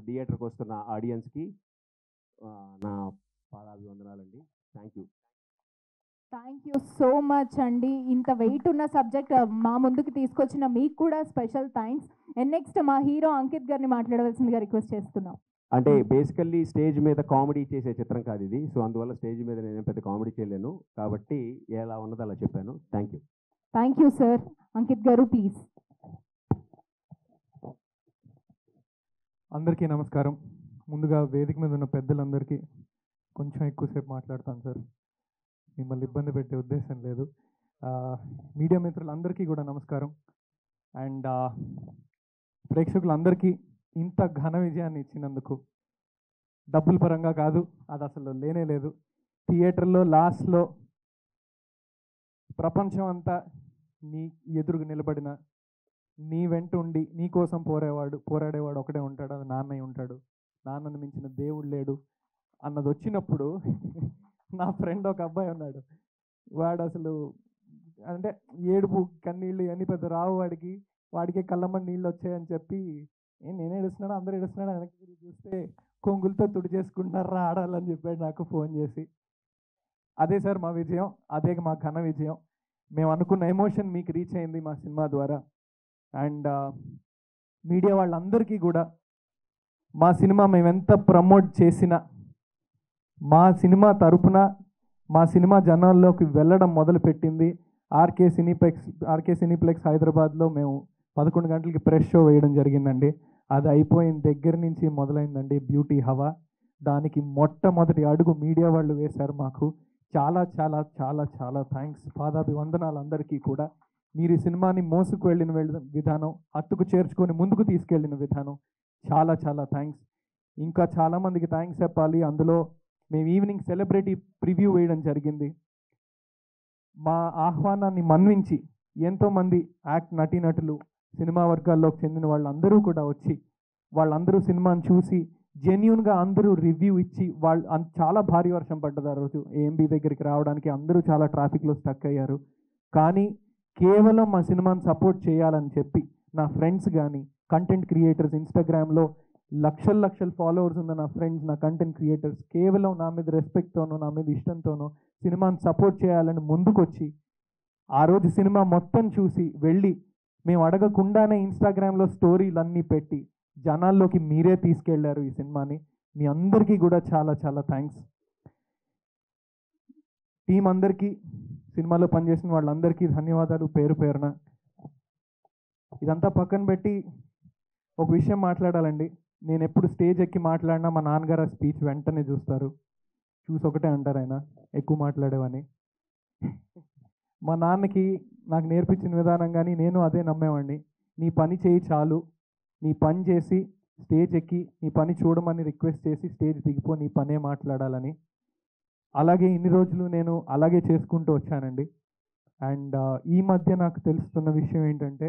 థియేటర్కి వస్తున్న ఆడియన్స్కి నా పాదాభివందనాలండి. Thank you.
Thank you so much అండి. ఇంత వెయిట్ ఉన్న సబ్జెక్ట్ మా ముందుకు తీసుకొచ్చిన మీకు కూడా స్పెషల్ థ్యాంక్స్. అండ్ నెక్స్ట్ మా హీరో అంకిత్ గారిని మాట్లాడవలసిందిగా రిక్వెస్ట్ చేస్తున్నాం.
అంటే బేసికల్లీ స్టేజ్ మీద కామెడీ చేసే చిత్రం కాదు ఇది. సో అందువల్ల స్టేజ్ మీద నేను పెద్ద కామెడీ చేయలేను కాబట్టి ఎలా ఉన్నదో అలా చెప్పాను. Thank you.
Thank you sir. Ankit గారు ప్లీజ్.
అందరికీ నమస్కారం. ముందుగా వేదిక మీద ఉన్న పెద్దలందరికీ కొంచెం ఎక్కువసేపు మాట్లాడతాను సార్, మిమ్మల్ని ఇబ్బంది పెట్టే ఉద్దేశం లేదు. మీడియా మిత్రులందరికీ కూడా నమస్కారం. అండ్ ప్రేక్షకులందరికీ ఇంత ఘన విజయాన్ని ఇచ్చినందుకు, డబ్బుల పరంగా కాదు, అది అసలు లేనే లేదు. థియేటర్లో లాస్ట్లో ప్రపంచం అంతా నీ ఎదురుగా నిలబడిన, నీ వెంట ఉండి నీ కోసం పోరాడేవాడు ఒకడే ఉంటాడు, అది నాన్నయ్య ఉంటాడు, నాన్నను మించిన దేవుడు లేడు అన్నది వచ్చినప్పుడు నా ఫ్రెండ్ ఒక అబ్బాయి ఉన్నాడు, వాడు అసలు అంటే ఏడుపు కన్నీళ్ళు అన్ని పెద్ద రావు వాడికే కళ్ళమ్మని నీళ్ళు వచ్చాయని చెప్పి, నేను ఏడుస్తున్నాను అందరూ ఏడుస్తున్నాడు, వెనక్కి చూస్తే కొంగులతో తుడి చేసుకుంటున్నారా ఆడాలని చెప్పాడు నాకు ఫోన్ చేసి. అదే సార్ మా విజయం, అదే మా ఘన విజయం. మేము అనుకున్న ఎమోషన్ మీకు రీచ్ అయింది మా సినిమా ద్వారా. అండ్ మీడియా వాళ్ళందరికీ కూడా మా సినిమా మేము ఎంత ప్రమోట్ చేసినా, మా సినిమా తరపున మా సినిమా జనాల్లోకి వెళ్ళడం మొదలుపెట్టింది ఆర్కే సినీప్లెక్స్ హైదరాబాద్లో మేము 11 గంటలకి ప్రెస్ షో వేయడం జరిగిందండి. అది అయిపోయిన దగ్గర నుంచి మొదలైందండి బ్యూటీ హవా. దానికి మొట్టమొదటి అడుగు మీడియా వాళ్ళు వేశారు మాకు. చాలా చాలా చాలా చాలా థ్యాంక్స్. పాదాభివందనాలు అందరికీ కూడా. మీరు ఈ సినిమాని మోసుకు వెళ్ళిన విధానం, హత్తుకు చేర్చుకొని ముందుకు తీసుకెళ్ళిన విధానం చాలా చాలా థ్యాంక్స్. ఇంకా చాలామందికి థ్యాంక్స్ చెప్పాలి. అందులో మేము ఈవినింగ్ సెలబ్రిటీ ప్రివ్యూ వేయడం జరిగింది. మా ఆహ్వానాన్ని మన్నించి ఎంతోమంది నటీనటులు, సినిమా వర్గాల్లోకి చెందిన వాళ్ళందరూ కూడా వచ్చి, వాళ్ళందరూ సినిమాని చూసి జెన్యూన్గా అందరూ రివ్యూ ఇచ్చి, చాలా భారీ వర్షం పడ్డది ఆ రోజు. ఏఎంబీ దగ్గరికి రావడానికి అందరూ చాలా ట్రాఫిక్లో స్టక్ అయ్యారు. కానీ కేవలం మా సినిమాని సపోర్ట్ చేయాలని చెప్పి నా ఫ్రెండ్స్ కానీ, కంటెంట్ క్రియేటర్స్, ఇన్స్టాగ్రామ్లో లక్షల ఫాలోవర్స్ ఉన్న నా ఫ్రెండ్స్, నా కంటెంట్ క్రియేటర్స్ కేవలం నా మీద రెస్పెక్ట్తోనో, నా మీద ఇష్టంతోనో సినిమాని సపోర్ట్ చేయాలని ముందుకొచ్చి, ఆ రోజు సినిమా మొత్తం చూసి వెళ్ళి మేము అడగకుండానే ఇన్స్టాగ్రామ్లో స్టోరీలన్నీ పెట్టి జనాల్లోకి మీరే తీసుకెళ్లారు ఈ సినిమాని. మీ అందరికీ కూడా చాలా చాలా థ్యాంక్స్. టీం అందరికీ, సినిమాలో పనిచేసిన వాళ్ళందరికీ ధన్యవాదాలు పేరు పేరున. ఇదంతా పక్కన పెట్టి ఒక విషయం మాట్లాడాలండి. నేను ఎప్పుడు స్టేజ్ ఎక్కి మాట్లాడినా మా నాన్నగారు ఆ స్పీచ్ వెంటనే చూస్తారు. చూసి ఒకటే అంటారు, ఆయన ఎక్కువ మాట్లాడేవని. మా నాన్నకి నాకు నేర్పించిన విధానం కానీ నేను అదే నమ్మేవాడిని. నీ పని చేయి చాలు, నీ పని చేసి స్టేజ్ ఎక్కి నీ పని చూడమని రిక్వెస్ట్ చేసి స్టేజ్ దిగిపో, నీ పనే మాట్లాడాలని. అలాగే ఇన్ని రోజులు నేను అలాగే చేసుకుంటూ వచ్చానండి. అండ్ ఈ మధ్య నాకు తెలుస్తున్న విషయం ఏంటంటే,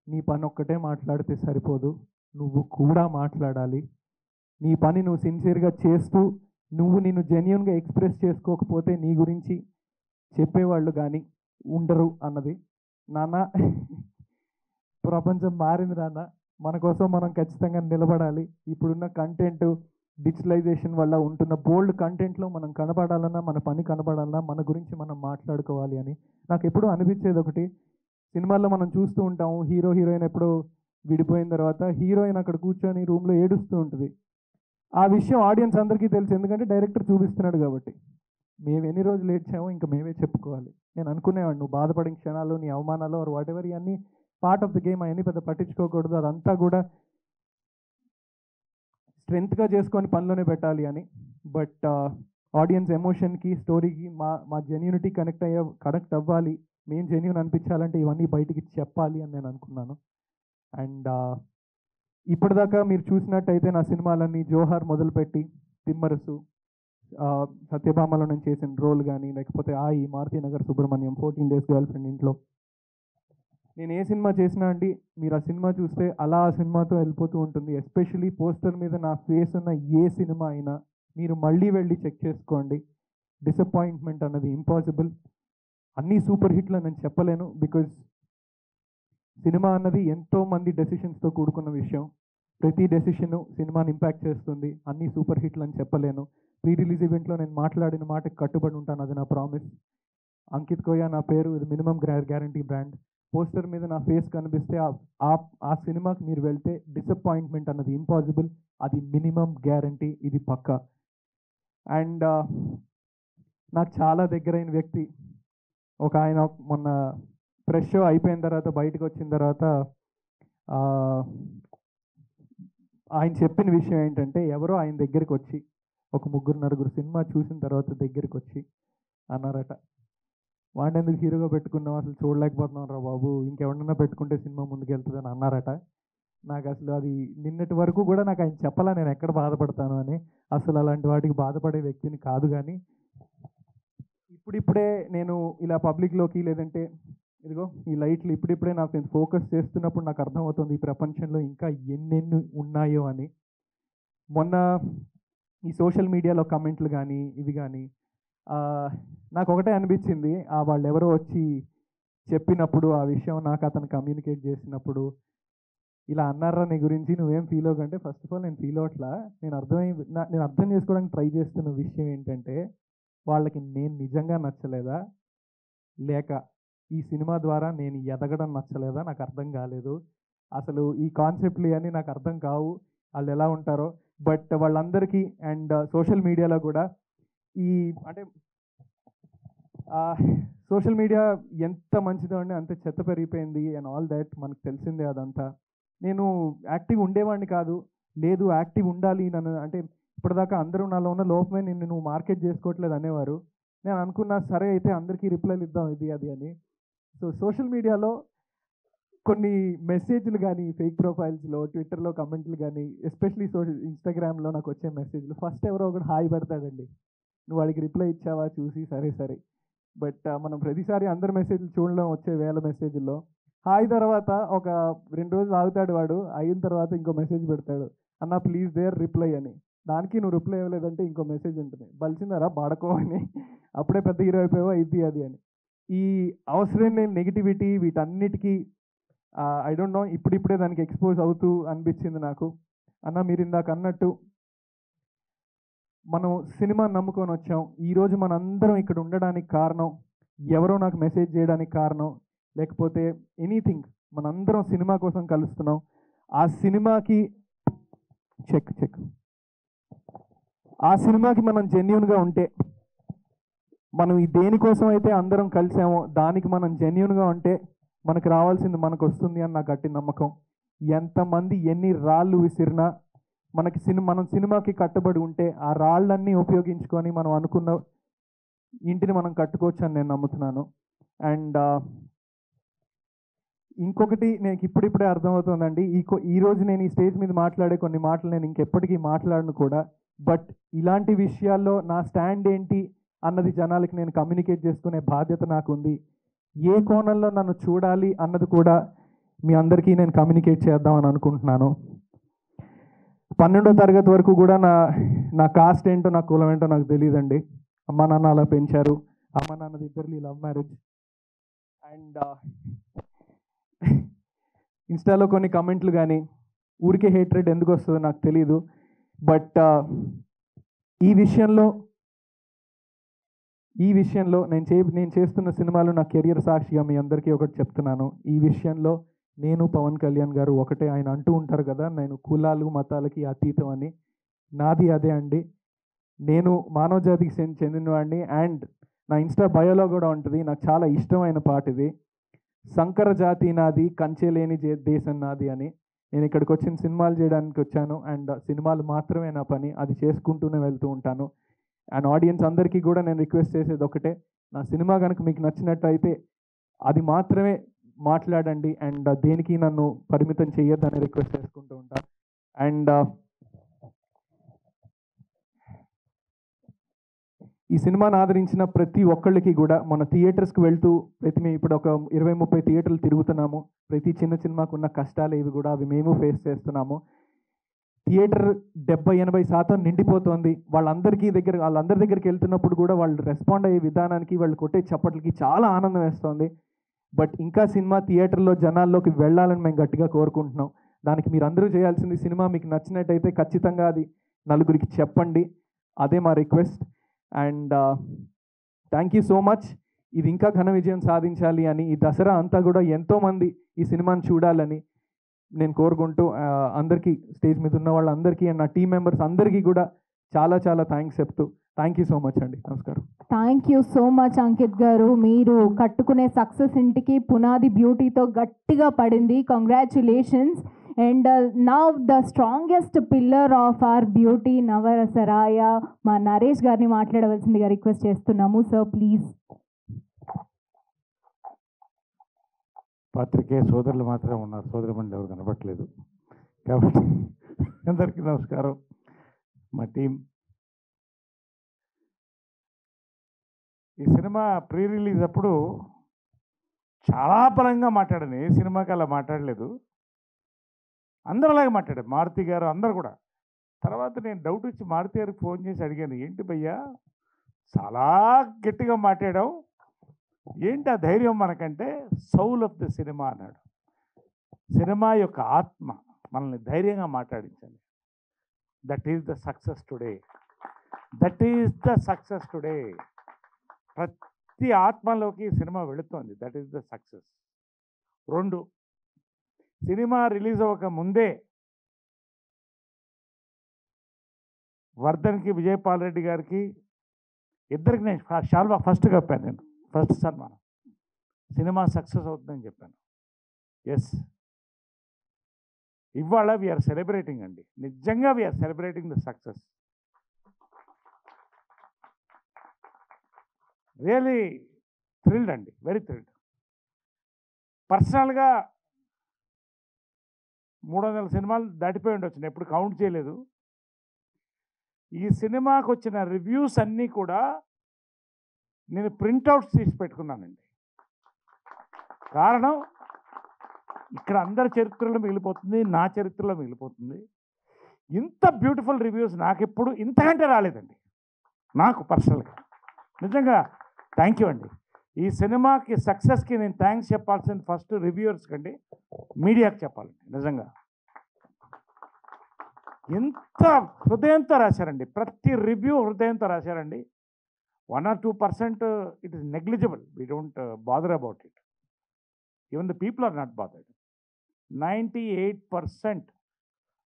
నీ పని ఒక్కటే మాట్లాడితే సరిపోదు, నువ్వు కూడా మాట్లాడాలి. నీ పని నువ్వు సిన్సియర్గా చేస్తూ నువ్వు నిన్ను జెన్యూన్గా ఎక్స్ప్రెస్ చేసుకోకపోతే నీ గురించి చెప్పేవాళ్ళు కానీ ఉండరు అన్నది. నాన్న, ప్రపంచం మారింది నాన్న, మన కోసం మనం ఖచ్చితంగా నిలబడాలి. ఇప్పుడున్న కంటెంట్ డిజిటలైజేషన్ వల్ల ఉంటున్న బోల్డ్ కంటెంట్లో మనం కనపడాలన్నా, మన పని కనపడాలన్నా, మన గురించి మనం మాట్లాడుకోవాలి అని నాకు ఎప్పుడూ అనిపించేది ఒకటి. సినిమాల్లో మనం చూస్తూ ఉంటాము, హీరోయిన్ ఎప్పుడో విడిపోయిన తర్వాత హీరోయిన్ అక్కడ కూర్చొని రూమ్లో ఏడుస్తూ ఉంటుంది. ఆ విషయం ఆడియన్స్ అందరికీ తెలుసు, ఎందుకంటే డైరెక్టర్ చూపిస్తున్నాడు కాబట్టి. మేము ఎన్ని రోజులు ఏడ్చామో ఇంకా మేమే చెప్పుకోవాలి. నేను అనుకునేవాడు, నువ్వు బాధపడిన క్షణాలు, నీ అవమానాలు ఆర్ వాట్ ఎవర్, ఇవన్నీ పార్ట్ ఆఫ్ ద గేమ్, అవన్నీ పెద్ద పట్టించుకోకూడదు, అదంతా కూడా స్ట్రెంత్గా చేసుకొని పనిలోనే పెట్టాలి అని. బట్ ఆడియన్స్ ఎమోషన్కి, స్టోరీకి మా జెన్యూనిటీ కనెక్ట్ అవ్వాలి.
నేను జెన్యూన్ అనిపించాలంటే ఇవన్నీ బయటికి చెప్పాలి అని నేను అనుకున్నాను. అండ్ ఇప్పటిదాకా మీరు చూసినట్టయితే నా సినిమాలన్నీ జోహార్ మొదలుపెట్టి తిమ్మరసు, సత్యభామలో నేను చేసిన రోల్ కానీ, లేకపోతే ఆయి, Maruthi Nagar Subrahmanyam, 14 Days girl friend ఇంట్లో, నేను ఏ సినిమా చేసినా అండి మీరు ఆ సినిమా చూస్తే అలా ఆ సినిమాతో వెళ్ళిపోతూ ఉంటుంది. ఎస్పెషలీ పోస్టర్ మీద నా ఫేస్ ఉన్న ఏ సినిమా అయినా మీరు మళ్ళీ వెళ్ళి చెక్ చేసుకోండి. డిసప్పాయింట్మెంట్ అన్నది ఇంపాసిబుల్. అన్నీ సూపర్ హిట్లు నేను చెప్పలేను, బికాజ్ సినిమా అన్నది ఎంతోమంది డెసిషన్స్తో కూడుకున్న విషయం. ప్రతి డెసిషను సినిమాని ఇంపాక్ట్ చేస్తుంది. అన్నీ సూపర్ హిట్లు అని చెప్పలేను. ప్రీ రిలీజ్ ఈవెంట్లో నేను మాట్లాడిన మాటకి కట్టుబడి ఉంటాను, అది నా ప్రామిస్. అంకిత్ కోయా నా పేరు, ఇది మినిమం గ్యారంటీ బ్రాండ్. పోస్టర్ మీద నా ఫేస్ కనిపిస్తే ఆ సినిమాకి మీరు వెళ్తే డిసప్పాయింట్మెంట్ అన్నది ఇంపాసిబుల్, అది మినిమం గ్యారంటీ, ఇది పక్కా. అండ్ నాకు చాలా దగ్గరైన వ్యక్తి ఒక ఆయన మొన్న ప్రెస్ షో అయిపోయిన తర్వాత బయటకు వచ్చిన తర్వాత ఆయన చెప్పిన విషయం ఏంటంటే, ఎవరో ఆయన దగ్గరికి వచ్చి ఒక 3-4 సినిమా చూసిన తర్వాత దగ్గరికి వచ్చి అన్నారట, వాడిని ఎందుకు హీరోగా పెట్టుకున్నాం, అసలు చూడలేకపోతున్నాం రా బాబు, ఇంకెవరన్నా పెట్టుకుంటే సినిమా ముందుకెళ్తుందని అన్నారట. నాకు అసలు అది నిన్నటి వరకు కూడా నాకు ఆయన చెప్పాలా నేను ఎక్కడ బాధపడతాను అని. అసలు అలాంటి వాటికి బాధపడే వ్యక్తిని కాదు. కానీ ఇప్పుడిప్పుడే నేను ఇలా పబ్లిక్లోకి, లేదంటే ఇదిగో ఈ లైట్లు ఇప్పుడిప్పుడే నాకు నేను ఫోకస్ చేస్తున్నప్పుడు నాకు అర్థమవుతుంది ఈ ప్రపంచంలో ఇంకా ఎన్నెన్ని ఉన్నాయో అని. మొన్న ఈ సోషల్ మీడియాలో కమెంట్లు కానీ ఇవి కానీ నాకు ఒకటే అనిపించింది, వాళ్ళు ఎవరో వచ్చి చెప్పినప్పుడు ఆ విషయం నాకు అతను కమ్యూనికేట్ చేసినప్పుడు, ఇలా అన్నారా నీ గురించి నువ్వేం ఫీల్ అవ్వకంటే, ఫస్ట్ ఆఫ్ ఆల్ నేను ఫీల్ అవ్వట్లా. నేను అర్థం చేసుకోవడానికి ట్రై చేస్తున్న విషయం ఏంటంటే, వాళ్ళకి నేను నిజంగా నచ్చలేదా, లేక ఈ సినిమా ద్వారా నేను ఎదగడం నచ్చలేదా నాకు అర్థం కాలేదు. అసలు ఈ కాన్సెప్ట్లు ఇవన్నీ నాకు అర్థం కావు, వాళ్ళు ఎలా ఉంటారో. బట్ వాళ్ళందరికీ అండ్ సోషల్ మీడియాలో కూడా అంటే సోషల్ మీడియా ఎంత మంచిదో అండి అంత చెత్త పెరిగిపోయింది అండ్ ఆల్ దాట్ మనకు తెలిసిందే అదంతా. నేను యాక్టివ్ ఉండేవాడిని కాదు, లేదు యాక్టివ్ ఉండాలి నన్ను, అంటే ఇప్పటిదాకా అందరూ నాలో ఉన్న లోపమే నువ్వు మార్కెట్ చేసుకోవట్లేదు అనేవారు. నేను అనుకున్నా సరే అయితే అందరికీ రిప్లైలు ఇద్దాం ఇది అది అని. సో సోషల్ మీడియాలో కొన్ని మెసేజ్లు కానీ, ఫేక్ ప్రొఫైల్స్లో, ట్విట్టర్లో కమెంట్లు కానీ, ఎస్పెషలీ ఇన్స్టాగ్రామ్లో నాకు వచ్చే మెసేజ్లు, ఫస్ట్ ఎవరో ఒకటి హాయ్ పెడతాడండి, నువ్వు వాడికి రిప్లై ఇచ్చావా చూసి సరే. బట్ మనం ప్రతిసారి అందరి మెసేజ్లు చూడడం, వచ్చే వేల మెసేజ్ల్లో హాయ్ తర్వాత ఒక 2 రోజులు ఆగుతాడు వాడు, అయిన తర్వాత ఇంకో మెసేజ్ పెడతాడు, అన్న ప్లీజ్ దేర్ రిప్లై అని. దానికి నువ్వు రిప్లై ఇవ్వలేదంటే ఇంకో మెసేజ్ ఉంటుంది, బలిసిందారా బాడకో అని, అప్పుడే పెద్ద హీరో అయిపోయావా ఇది అది అని. ఈ అవసరం లేని నెగిటివిటీ వీటన్నిటికీ ఐ డోంట్ నో, ఇప్పుడిప్పుడే దానికి ఎక్స్పోజ్ అవుతూ అనిపించింది నాకు. అన్న మీరు ఇందాక అన్నట్టు మనం సినిమా నమ్ముకొని వచ్చాం. ఈరోజు మనందరం ఇక్కడ ఉండడానికి కారణం, ఎవరో నాకు మెసేజ్ చేయడానికి కారణం, లేకపోతే ఎనీథింగ్, మనందరం సినిమా కోసం కలుస్తున్నాం. ఆ సినిమాకి ఆ సినిమాకి మనం జెన్యూన్గా ఉంటే, మనం ఈ దేనికోసం అయితే అందరం కలిసామో దానికి మనం జెన్యూన్గా ఉంటే మనకు రావాల్సింది మనకు వస్తుంది అని నా గట్టి నమ్మకం. ఎంతమంది ఎన్ని రాళ్ళు విసిరినా మనం సినిమాకి కట్టుబడి ఉంటే ఆ రాళ్ళన్నీ ఉపయోగించుకొని మనం అనుకున్న ఇంటిని మనం కట్టుకోవచ్చు అని నేను నమ్ముతున్నాను. అండ్ ఇంకొకటి నాకు ఇప్పుడిప్పుడే అర్థమవుతుందండి, ఈరోజు నేను ఈ స్టేజ్ మీద మాట్లాడే కొన్ని మాటలు నేను ఇంకెప్పటికీ మాట్లాడను కూడా. బట్ ఇలాంటి విషయాల్లో నా స్టాండ్ ఏంటి అన్నది జనాలకి నేను కమ్యూనికేట్ చేసుకునే బాధ్యత నాకు ఉంది. ఏ కోణంలో నన్ను చూడాలి అన్నది కూడా మీ అందరికీ నేను కమ్యూనికేట్ చేద్దామని అనుకుంటున్నాను. 12వ తరగతి వరకు కూడా నా కాస్ట్ ఏంటో, నా కులం ఏంటో నాకు తెలియదండి. అమ్మ నాన్న అలా పెంచారు. అమ్మ నాన్నది ఇద్దరిది లవ్ మ్యారేజ్. అండ్ ఇన్స్టాలో కొన్ని కమెంట్లు కానీ ఊరికే హేట్రెడ్ ఎందుకు వస్తుందో నాకు తెలీదు. బట్ ఈ విషయంలో నేను చేస్తున్న సినిమాలు నా కెరియర్ సాక్షిగా మీ అందరికీ ఒకటి చెప్తున్నాను. ఈ విషయంలో నేను పవన్ కళ్యాణ్ గారు ఒకటే. ఆయన అంటూ ఉంటారు కదా, నేను కులాలు మతాలకి అతీతం అని. నాది అదే అండి. నేను మానవ జాతికి చెందినవాడిని. అండ్ నా ఇన్స్టా బయోలో కూడా ఉంటుంది, నాకు చాలా ఇష్టమైన పాట ఇది, సంకర జాతి నాది కంచెలేని దేశం నాది అని. నేను ఇక్కడికి వచ్చిన సినిమాలు చేయడానికి వచ్చాను. అండ్ సినిమాలు మాత్రమే నా పని, అది చేసుకుంటూనే వెళ్తూ ఉంటాను. అండ్ ఆడియన్స్ అందరికీ కూడా నేను రిక్వెస్ట్ చేసేది ఒకటే, నా సినిమా కనుక మీకు నచ్చినట్టయితే అది మాత్రమే మాట్లాడండి అండ్ దేనికి నన్ను పరిమితం చేయొద్దని రిక్వెస్ట్ చేసుకుంటూ ఉంటాను. అండ్ ఈ సినిమాను ఆదరించిన ప్రతి ఒక్కళ్ళకి కూడా మన థియేటర్స్కి వెళ్తూ మేము ఇప్పుడు ఒక 20-30 థియేటర్లు తిరుగుతున్నాము. ప్రతి చిన్న సినిమాకు ఉన్న కష్టాలు ఇవి కూడా అవి మేము ఫేస్ చేస్తున్నాము. థియేటర్ 70-80% నిండిపోతుంది. వాళ్ళందరి దగ్గరికి వెళ్తున్నప్పుడు కూడా వాళ్ళు రెస్పాండ్ అయ్యే విధానానికి, వాళ్ళు కొట్టే చప్పట్లకి చాలా ఆనందం వేస్తుంది. బట్ ఇంకా సినిమా థియేటర్లో జనాల్లోకి వెళ్ళాలని మేము గట్టిగా కోరుకుంటున్నాం. దానికి మీరు అందరూ చేయాల్సింది, సినిమా మీకు నచ్చినట్టయితే ఖచ్చితంగా అది నలుగురికి చెప్పండి. అదే మా request. And thank you so much. ఇది ఇంకా ఘన విజయం సాధించాలి అని, ఈ దసరా అంతా కూడా ఎంతోమంది ఈ సినిమాని చూడాలని నేను కోరుకుంటూ అందరికీ, స్టేజ్ మీద ఉన్న వాళ్ళందరికీ అండ్ నా టీం మెంబర్స్ అందరికీ కూడా చాలా చాలా థ్యాంక్స్ చెప్తూ థ్యాంక్ యూ సో మచ్ అండి. నమస్కారం.
Thank you so much Ankit గారు. మీరు కట్టుకునే సక్సెస్ ఇంటికి పునాది బ్యూటీతో గట్టిగా పడింది. Congratulations. And now the strongest pillar of our beauty నవరసరాయ మా నరేష్ గారిని మాట్లాడవలసిందిగా రిక్వెస్ట్ చేస్తున్నాము. Sir please.
పాత్రికేయ సోదరులు మాత్రం ఉన్నారు, సోదరుమణులు ఎవరు కనపట్లేదు. కాబట్టి అందరికీ నమస్కారం. మా టీం ఈ సినిమా ప్రీ రిలీజ్ అప్పుడు చాలా బలంగా మాట్లాడాను. ఏ సినిమాకి అలా మాట్లాడలేదు, అందరూ అలాగే మాట్లాడారు, మారుతి గారు అందరు కూడా. తర్వాత నేను డౌట్ వచ్చి మారుతి గారికి ఫోన్ చేసి అడిగాను, ఏంటి భయ్యా చాలా గట్టిగా మాట్లాడావు, ఏంటి ఆ ధైర్యం మనకంటే? సౌల్ ఆఫ్ ద సినిమా అన్నాడు. సినిమా యొక్క ఆత్మ మనల్ని ధైర్యంగా మాట్లాడించండి. That is the success today. That is the success today. ప్రతి ఆత్మలోకి సినిమా వెళుతోంది. That is the success. 2, cinema release అవ్వక ముందే వర్ధన్కి, విజయపాల్ రెడ్డి గారికి ఇద్దరికి నేను షాల్వా ఫస్ట్ కప్పాను. నేను ఫస్ట్ సన్మానం. సినిమా సక్సెస్ అవుతుందని చెప్పాను. ఎస్, ఇవాళ వీఆర్ సెలబ్రేటింగ్ అండి. నిజంగా we are celebrating the success. Really thrilled అండి, వెరీ థ్రిల్డ్. పర్సనల్గా 300 సినిమాలు దాటిపోయి ఉండొచ్చు, నేను ఎప్పుడు కౌంట్ చేయలేదు. ఈ సినిమాకు వచ్చిన రివ్యూస్ అన్నీ కూడా నేను ప్రింట్అవుట్స్ తీసి పెట్టుకున్నానండి. కారణం, ఇక్కడ అందరి చరిత్రలో మిగిలిపోతుంది, నా చరిత్రలో మిగిలిపోతుంది. ఇంత బ్యూటిఫుల్ రివ్యూస్ నాకు ఎప్పుడు ఇంతకంటే రాలేదండి. నాకు పర్సనల్గా నిజంగా థ్యాంక్ యూ అండి. ఈ సినిమాకి సక్సెస్కి నేను థ్యాంక్స్ చెప్పాల్సింది ఫస్ట్ రివ్యూవర్స్ కండి, మీడియాకి చెప్పాలండి. నిజంగా ఎంత హృదయంతో రాశారండి, ప్రతి రివ్యూ హృదయంతో రాశారండి. 1 or 2% it is negligible. We don't bother about it. Even the people are not bothered. 98%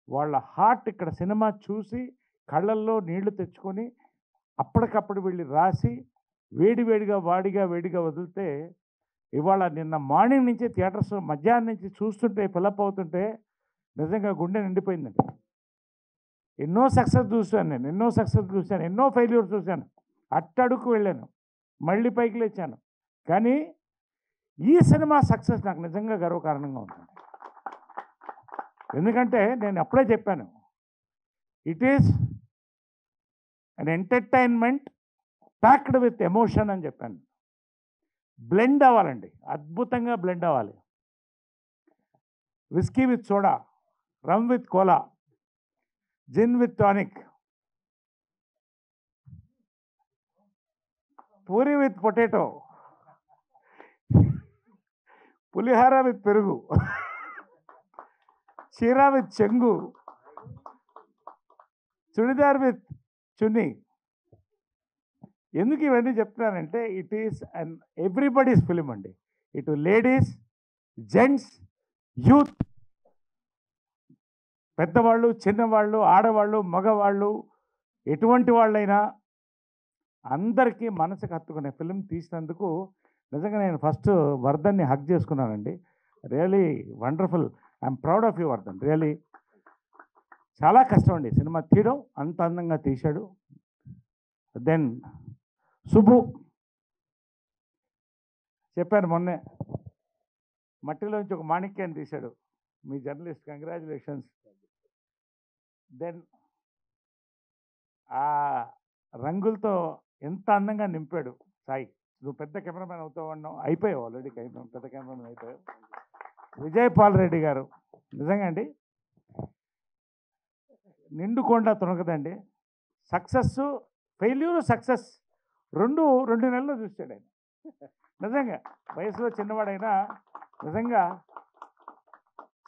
వాళ్ళ హార్ట్ ఇక్కడ సినిమా చూసి కళ్ళల్లో నీళ్లు తెచ్చుకొని అప్పటికప్పుడు వెళ్ళి రాసి వేడివేడిగా వేడిగా వదిలితే, ఇవాళ నిన్న మార్నింగ్ నుంచి థియేటర్స్ మధ్యాహ్నం నుంచి చూస్తుంటే, ఫిలప్ అవుతుంటే నిజంగా గుండె నిండిపోయిందండి. ఎన్నో సక్సెస్ చూశాను నేను, ఎన్నో ఫెయిల్యూర్స్ చూశాను, అట్టడుకు వెళ్ళాను, మళ్ళీ పైకి లేచాను. కానీ ఈ సినిమా సక్సెస్ నాకు నిజంగా గర్వకారణంగా ఉందండి. ఎందుకంటే నేను అప్పుడే చెప్పాను, it is an entertainment packed with emotion అని చెప్పాను. బ్లెండ్ అవ్వాలండి, అద్భుతంగా బ్లెండ్ అవ్వాలి. Whisky with soda, rum with cola, gin with tonic, puri with potato, pulihora with పెరుగు, చీరా విత్ చెంగు, చుడిదార్ విత్ చున్నీ. ఎందుకు ఇవన్నీ చెప్తున్నానంటే, it is an everybody's film అండి. ఇటు లేడీస్, జెంట్స్, యూత్, పెద్దవాళ్ళు, చిన్నవాళ్ళు, ఆడవాళ్ళు, మగవాళ్ళు, ఎటువంటి వాళ్ళైనా అందరికీ మనసుకు హత్తుకునే ఫిలిం తీసినందుకు నిజంగా నేను ఫస్ట్ వర్ధన్ని హక్ చేసుకున్నానండి. Really wonderful. I'm proud of you Vardhan. Really చాలా కష్టం అండి సినిమా తీయడం, అంత అందంగా తీశాడు. దెన్ సుబ్బు, చెప్పాను మొన్నే, మట్టిలోంచి ఒక మాణిక్యాన్ని తీశాడు మీ జర్నలిస్ట్, కంగ్రాచులేషన్స్. దెన్ ఆ రంగులతో ఎంత అందంగా నింపాడు సాయి. నువ్వు పెద్ద కెమెరామెన్ అవుతావు అన్నావు, అయిపోయావు ఆల్రెడీ, పెద్ద కెమెరామెన్ అయిపోయావు. విజయ్ పాల్ రెడ్డి గారు నిజంగా అండి నిండు కొండ తునకదండి. సక్సెస్, ఫెయిల్యూర్, సక్సెస్ రెండు నెలల్లో చూస్తాడు ఆయన. నిజంగా వయసులో చిన్నవాడైనా నిజంగా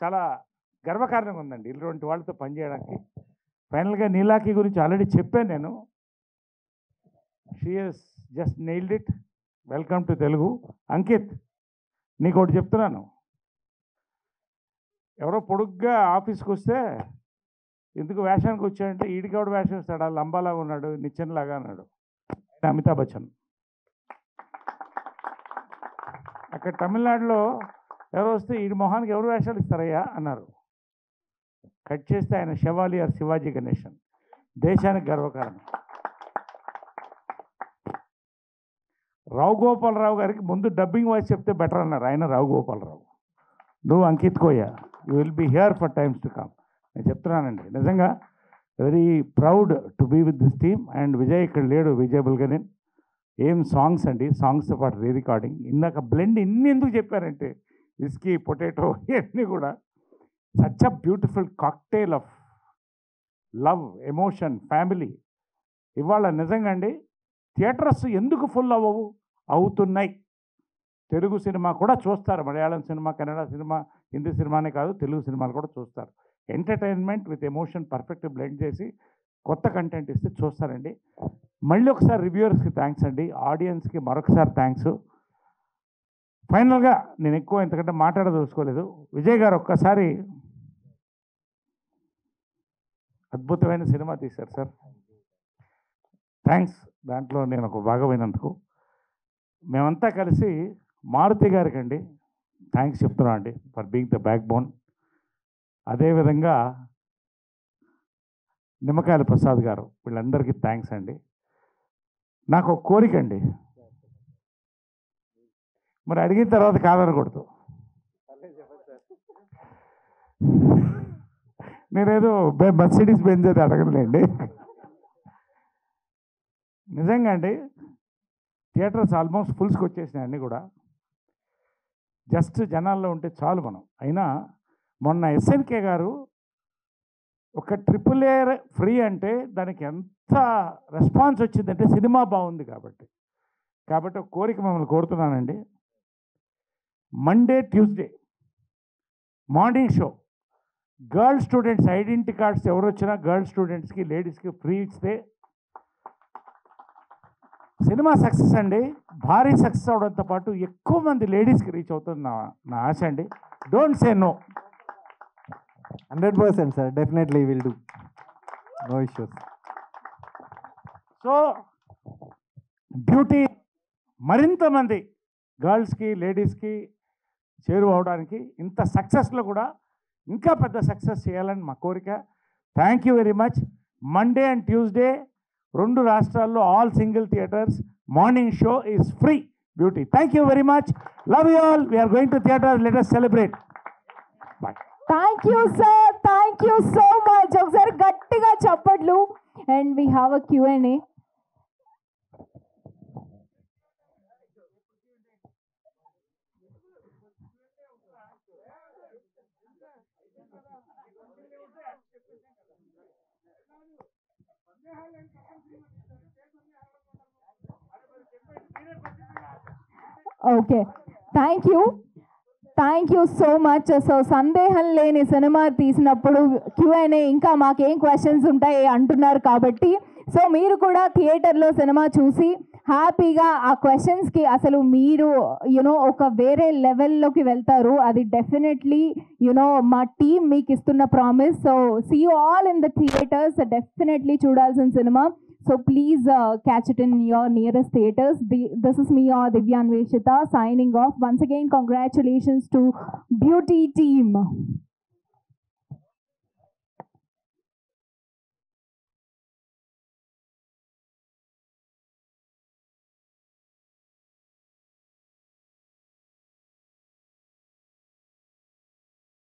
చాలా గర్వకారణంగా ఉందండి ఇటువంటి వాళ్ళతో పనిచేయడానికి. ఫైనల్గా నీలాకి గురించి ఆల్రెడీ చెప్పాను నేను. She has just nailed it. Welcome to Telugu. Ankit, నీకు ఒకటి చెప్తున్నాను, ఎవరో పొడుగ్గా ఆఫీస్కి వస్తే ఎందుకు వేషానికి వచ్చాడంటే ఈడికి ఎవడు వేషం ఇస్తాడు, లంబాలాగా ఉన్నాడు, నిచ్చెనలాగా అన్నాడు. అమితాబ్ బచ్చన్. అక్కడ తమిళనాడులో ఎవరో వస్తే ఈడి మొహానికి ఎవరు వేషాలు ఇస్తారయ్యా అన్నారు. కట్ చేస్తే ఆయన శవాలి ఆర్ శివాజీ గణేశన్. దేశానికి గర్వకారణం. రావు గోపాలరావు గారికి ముందు డబ్బింగ్ వాయిస్ చెప్తే బెటర్ అన్నారు ఆయన. రావు గోపాలరావు, నువ్వు Ankit Koya, you will be here for times to come. నేను చెప్తున్నానండి నిజంగా very proud to be with this team. And Vijay ఇక్కడ లేడు, విజయ్ బుల్గనేన్. ఏం సాంగ్స్ అండి, సాంగ్స్తో పాటు రీ రికార్డింగ్. ఇందాక బ్లెండ్ ఇన్ని ఎందుకు చెప్పారంటే విస్కీ, పొటాటో ఇవన్నీ కూడా such a beautiful cocktail of love, emotion, family. ఇవాళ నిజంగా అండి థియేటర్స్ ఎందుకు ఫుల్ అవ్వవు? అవుతున్నాయి. తెలుగు సినిమా కూడా చూస్తారు, మలయాళం సినిమా, కన్నడ సినిమా, హిందీ సినిమానే కాదు తెలుగు సినిమాలు కూడా చూస్తారు. Entertainment with emotion perfect blend చేసి కొత్త కంటెంట్ ఇస్తే చూస్తారండి. మళ్ళీ ఒకసారి రివ్యూవర్స్కి థ్యాంక్స్ అండి, ఆడియన్స్కి మరొకసారి థ్యాంక్స్. ఫైనల్గా నేను ఎక్కువ ఇంతకంటే మాట్లాడదలుచుకోలేదు. విజయ్ గారు ఒక్కసారి అద్భుతమైన సినిమా తీశారు సార్, థ్యాంక్స్. దాంట్లో నేను ఒక భాగమైనందుకు మేమంతా కలిసి మారుతి గారికి అండి థ్యాంక్స్ చెప్తున్నాం అండి for being the back bone. అదేవిధంగా నిమ్మకాయల ప్రసాద్ గారు, వీళ్ళందరికీ థ్యాంక్స్ అండి. నాకు ఒక కోరిక అండి, మరి అడిగిన తర్వాత కాదనకూడదు. నేనేదో మర్సిడీస్ బెంజ్ అయితే అడగలేండి. నిజంగా అండి థియేటర్స్ ఆల్మోస్ట్ ఫుల్స్కి వచ్చేసినాయి అన్నీ కూడా. జస్ట్ జనాల్లో ఉంటే చాలు మనం. అయినా మొన్న ఎస్ఎన్కే గారు ఒక AAA ఫ్రీ అంటే దానికి ఎంత రెస్పాన్స్ వచ్చిందంటే సినిమా బాగుంది కాబట్టి. ఒక కోరిక మిమ్మల్ని కోరుతున్నానండి, Monday Tuesday morning show girl students identity cards ఎవరు వచ్చినా గర్ల్ స్టూడెంట్స్కి, లేడీస్కి ఫ్రీ ఇస్తే సినిమా సక్సెస్ అండి. భారీ సక్సెస్ అవడంతో పాటు ఎక్కువ మంది లేడీస్కి రీచ్ అవుతుంది నా ఆశ అండి. Don't say no.
100% sir, definitely will do, no issues.
So beauty మరింత మంది గర్ల్స్కి, లేడీస్కి చేరువవడానికి ఇంత సక్సెస్లో కూడా ఇంకా పెద్ద సక్సెస్ చేయాలని మా కోరిక. Thank you very much. Monday and Tuesday 2 రాష్ట్రాల్లో all single theatres morning show is free. Beauty. Thank you very much. Love you all. We are going to theatre. Let us celebrate. Bye.
Thank you sir, thank you so much. ఒకసారి గట్టిగా చప్పట్లు. And we have a Q&A. Okay, thank you so much. So సందేహం లేని cinema తీసినప్పుడు Q&A ఇంకా మాకేం questions ఉంటాయి అంటున్నారు కాబట్టి, సో మీరు కూడా థియేటర్లో సినిమా చూసి హ్యాపీగా ఆ క్వశ్చన్స్కి అసలు మీరు ఒక వేరే లెవెల్లోకి వెళ్తారు. అది డెఫినెట్లీ మా టీమ్ మీకు ఇస్తున్న promise. So see you all in the theatres. Definitely చూడాల్సిన సినిమా. So please catch it in your nearest theaters. This is me, Divya Anveshita, signing off. Once again, congratulations to Beauty team.